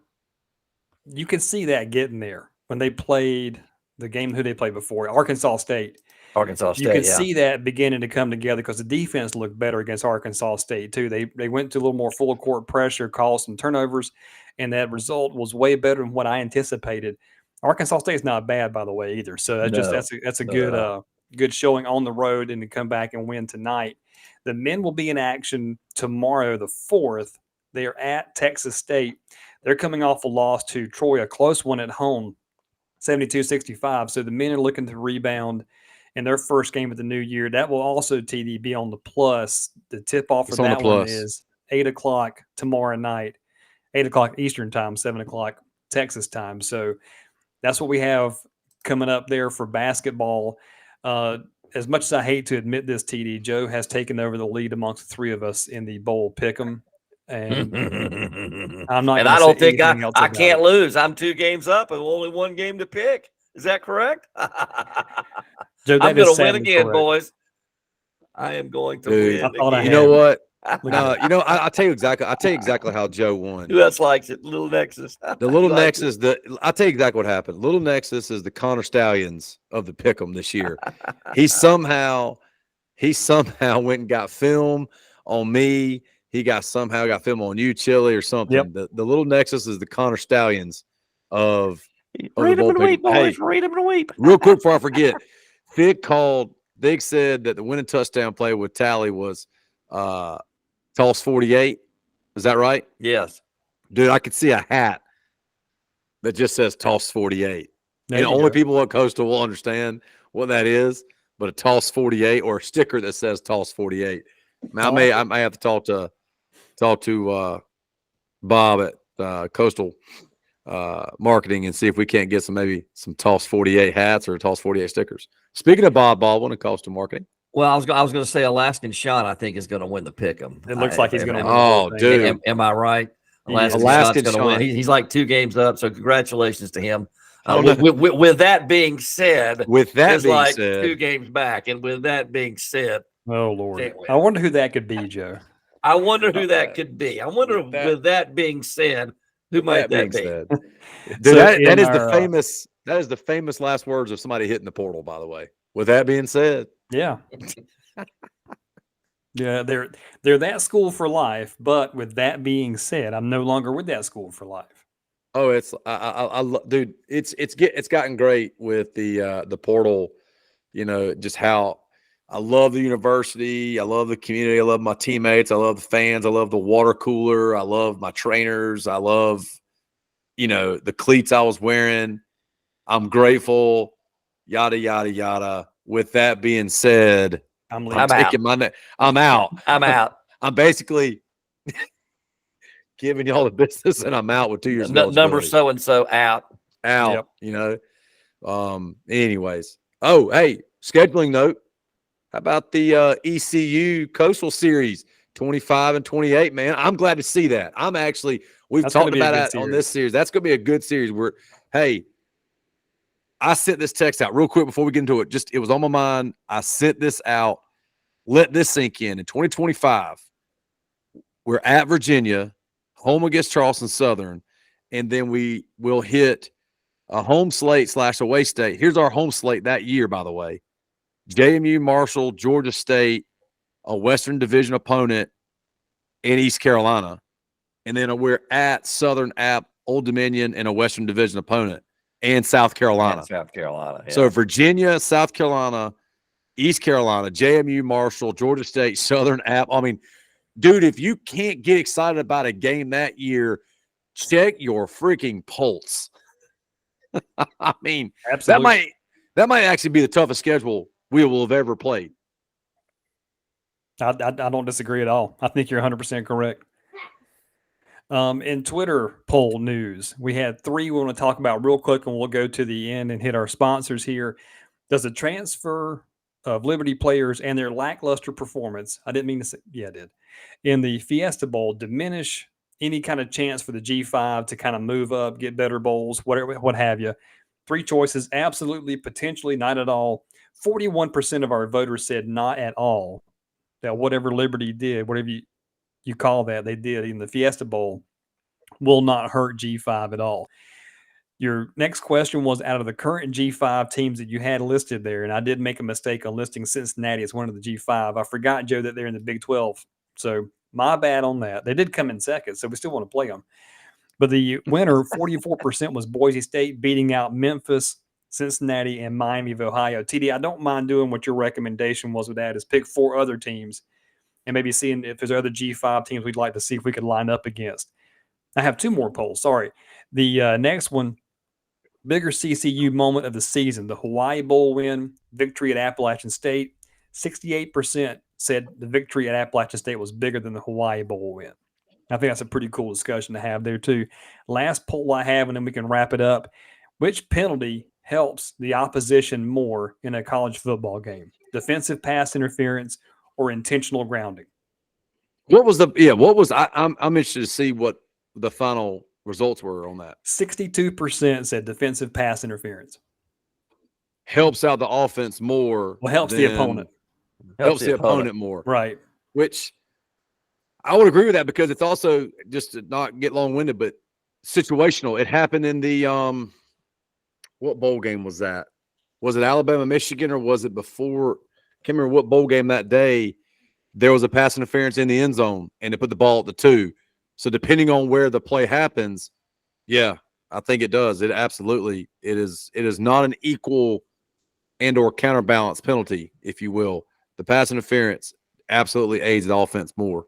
you can see that getting there when they played the game. Who they played before? Arkansas State. Arkansas State. You can yeah. see that beginning to come together because the defense looked better against Arkansas State too. They went to a little more full court pressure, caused some turnovers, and that result was way better than what I anticipated. Arkansas State's not bad, by the way, either. So that's a good good showing on the road, and to come back and win tonight. The men will be in action tomorrow, the 4th. They are at Texas State. They're coming off a loss to Troy, a close one at home, 72-65. So the men are looking to rebound in their first game of the new year. That will also, TD, be on the plus. The tip-off for that one is 8 o'clock tomorrow night, 8 o'clock Eastern time, 7 o'clock Texas time. So that's what we have coming up there for basketball. As much as I hate to admit this, TD, Joe has taken over the lead amongst the 3 of us in the bowl pick'em. And I'm not. And I don't think I can't lose. I'm 2 games up and only 1 game to pick. Is that correct? Joe, I'm going to win again, boys. I am going to win again. You know what? I'll tell you exactly how Joe won. Who else likes it? Little Nexus. The Little Nexus. I'll tell you exactly what happened. Little Nexus is the Connor Stallions of the pick'em this year. He somehow went and got film on me. He somehow got film on you, Chili, or something. Yep. The Little Nexus is the Connor Stallions of read the them and bowl weep, pick'em. boys. Hey, Read them and weep. real quick before I forget, Fig said that the winning touchdown play with Tally was toss 48. Is that right? Yes. Dude, I could see a hat that just says toss 48. There And you only go. people at Coastal will understand what that is, but a toss 48 or a sticker that says toss 48. I may have to talk to Bob at Coastal Marketing and see if we can't get some toss 48 hats or toss 48 stickers. Speaking of Bob Baldwin at Coastal Marketing. Well, I was going to say Alaskan Sean, I think, is going to win the pick'em. It looks like he's going to win. Oh, dude. Am I right? Alaskan Alaskan Sean's going to Sean. win. He's like 2 games up, so congratulations to him. With that being said, it's like 2 games back. And with that being said, Oh, Lord. I wonder who that could be, Joe. I wonder who that could be. I wonder, with that being said, who might that be? Dude, So that is the famous last words of somebody hitting the portal, by the way. With that being said. Yeah. Yeah, they're that school for life, but with that being said, I'm no longer with that school for life. Oh, it's dude, it's gotten great with the portal, just how I love the university. I love the community. I love my teammates. I love the fans. I love the water cooler. I love my trainers. I love, the cleats I was wearing. I'm grateful, yada, yada, yada. With that being said, I'm I'm leaving. taking my I'm out. I'm out. I'm basically giving y'all the business and I'm out with 2 years of Number eligibility. so and so out. Out, Yep. Anyways. Oh, hey, scheduling note. How about the ECU Coastal Series 25 and 28, man? I'm glad to see that. We've That's gonna talked be a about good that on series. this series. That's going to be a good series hey, I sent this text out real quick before we get into it. It was on my mind. I sent this out. Let this sink in. In 2025, we're at Virginia, home against Charleston Southern, and then we will hit a home slate / away state. Here's our home slate that year, by the way. JMU, Marshall, Georgia State, a Western Division opponent in East Carolina. And then we're at Southern App, Old Dominion, and a Western Division opponent and South Carolina. And South Carolina. Yeah. So Virginia, South Carolina, East Carolina, JMU, Marshall, Georgia State, Southern App. I mean, dude, if you can't get excited about a game that year, check your freaking pulse. I mean, Absolutely. that might actually be the toughest schedule we will have ever played. I don't disagree at all. I think you're 100% correct. In Twitter poll news, we had 3 we want to talk about real quick, and we'll go to the end and hit our sponsors here. Does the transfer of Liberty players and their lackluster performance, I didn't mean to say, yeah, I did, in the Fiesta Bowl diminish any kind of chance for the G5 to kind of move up, get better bowls, whatever, what have you? 3 choices: absolutely, potentially, not at all. 41% of our voters said not at all. That whatever Liberty did, whatever you call that, they did in the Fiesta Bowl, will not hurt G5 at all. Your next question was, out of the current G5 teams that you had listed there, and I did make a mistake on listing Cincinnati as one of the G5. I forgot, Joe, that they're in the Big 12. So my bad on that. They did come in second, so we still want to play them. But the winner, 44%, was Boise State, beating out Memphis, Cincinnati, and Miami of Ohio. TD, I don't mind doing what your recommendation was with that, is pick 4 other teams and maybe seeing if there's other G5 teams we'd like to see if we could line up against. I have 2 more polls. Sorry. The next one, bigger CCU moment of the season, the Hawaii Bowl win, victory at Appalachian State. 68% said the victory at Appalachian State was bigger than the Hawaii Bowl win. I think that's a pretty cool discussion to have there too. Last poll I have, and then we can wrap it up. Which penalty helps the opposition more in a college football game? Defensive pass interference or intentional grounding? I'm interested to see what the final results were on that. 62% said defensive pass interference. Helps out the offense more. Well, helps the opponent. Helps the opponent more. Right. Which I would agree with that, because it's also, just to not get long-winded, but situational. It happened in the what bowl game was that? Was it Alabama, Michigan, or was it before? Can't remember what bowl game that day. There was a pass interference in the end zone, and they put the ball at the 2. So depending on where the play happens, yeah, I think it does. It absolutely it is not an equal and or counterbalance penalty, if you will. The pass interference absolutely aids the offense more.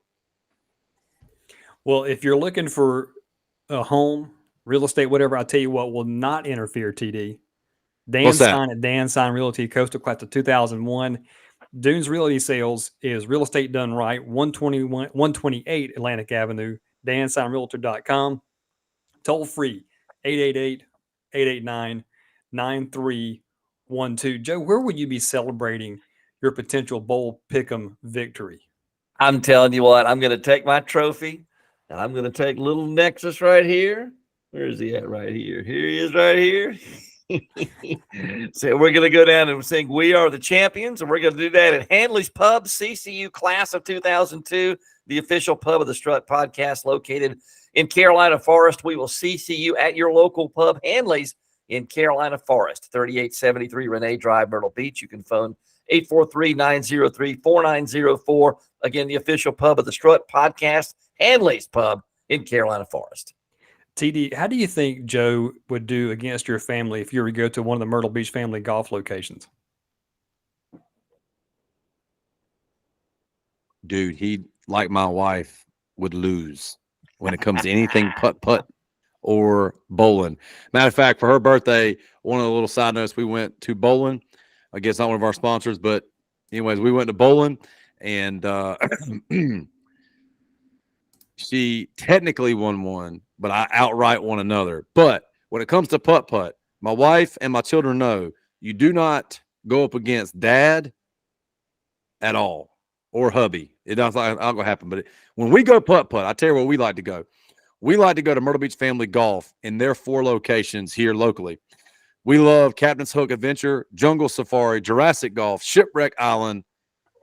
Well, if you're looking for a home, real estate, whatever, I'll tell you what will not interfere, TD. Dan What's that? Sign at Dan Sign Realty, Coastal Class of 2001. Dunes Realty Sales is real estate done right, 128 Atlantic Avenue, dansignrealtor.com. Toll free, 888-889-9312. Joe, where would you be celebrating your potential bowl pick'em victory? I'm telling you what, I'm going to take my trophy, and I'm going to take little Nexus right here. Where is he at? Right here. Here he is right here. So we're going to go down and sing "We Are the Champions," and we're going to do that at Hanley's Pub, CCU Class of 2002, the official pub of the Strut Podcast, located in Carolina Forest. We will CC you at your local pub, Hanley's, in Carolina Forest, 3873 Renee Drive, Myrtle Beach. You can phone 843-903-4904. Again, the official pub of the Strut Podcast, Hanley's Pub in Carolina Forest. TD, how do you think Joe would do against your family if you were to go to one of the Myrtle Beach family golf locations? dude, he, like my wife, would lose when it comes to anything putt or bowling. Matter of fact, for her birthday, one of the little side notes, we went to bowling. I guess not one of our sponsors, but anyways, we went to bowling, and she technically won one, but I outright won another. But when it comes to putt, my wife and my children know you do not go up against dad at all, or hubby. It doesn't not going to happen. But when we go putt, I tell you where we like to go. We like to go to Myrtle Beach Family Golf in their 4 locations here locally. We love Captain's Hook Adventure, Jungle Safari, Jurassic Golf, Shipwreck Island,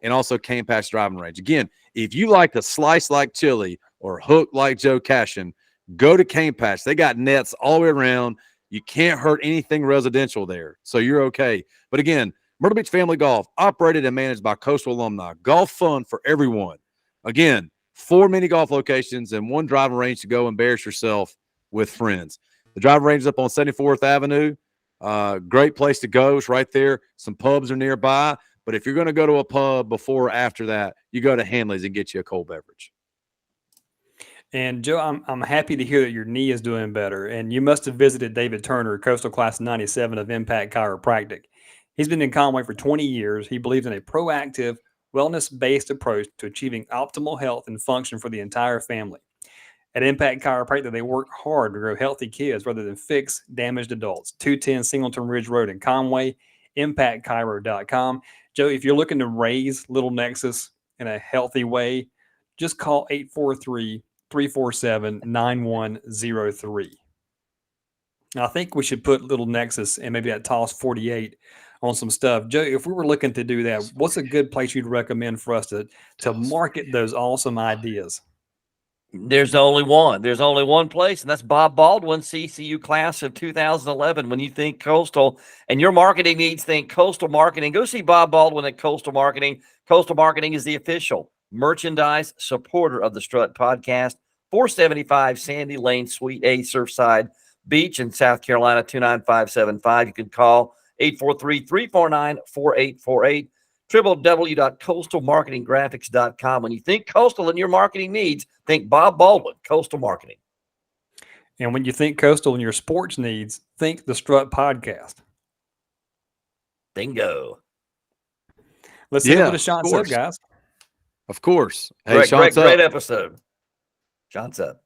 and also Cane Patch Driving Range. Again, if you like to slice like chili or hook like Joe Cashin, go to Cane Patch. They got nets all the way around. You can't hurt anything residential there, so you're okay. But again, Myrtle Beach Family Golf, operated and managed by Coastal alumni. Golf fun for everyone. Again, 4 mini golf locations and 1 driving range to go embarrass yourself with friends. The driving range is up on 74th Avenue. Great place to go. It's right there. Some pubs are nearby. But if you're going to go to a pub before or after that, you go to Hanley's and get you a cold beverage. And Joe, I'm happy to hear that your knee is doing better. And you must have visited David Turner, Coastal Class 97 of Impact Chiropractic. He's been in Conway for 20 years. He believes in a proactive, wellness-based approach to achieving optimal health and function for the entire family. At Impact Chiropractic, they work hard to grow healthy kids rather than fix damaged adults. 210 Singleton Ridge Road in Conway, impactchiro.com. Joe, if you're looking to raise Little Nexus in a healthy way, just call 843-347-9103. I think we should put Little Nexus and maybe that Toss 48 on some stuff. Joe, if we were looking to do that, what's a good place you'd recommend for us to market those awesome ideas? There's only one. There's only one place, and that's Bob Baldwin, CCU class of 2011. When you think Coastal and your marketing needs, think Coastal Marketing. Go see Bob Baldwin at Coastal Marketing. Coastal Marketing is the official merchandise supporter of the Strut Podcast. 475 Sandy Lane, Suite A, Surfside Beach in South Carolina, 29575. You can call 843-349-4848. www.coastalmarketinggraphics.com. When you think Coastal and your marketing needs, think Bob Baldwin, Coastal Marketing. And when you think Coastal and your sports needs, think the Strut Podcast. Bingo. Let's see what a shot's up, guys. Of course. Hey, great episode. Shots up.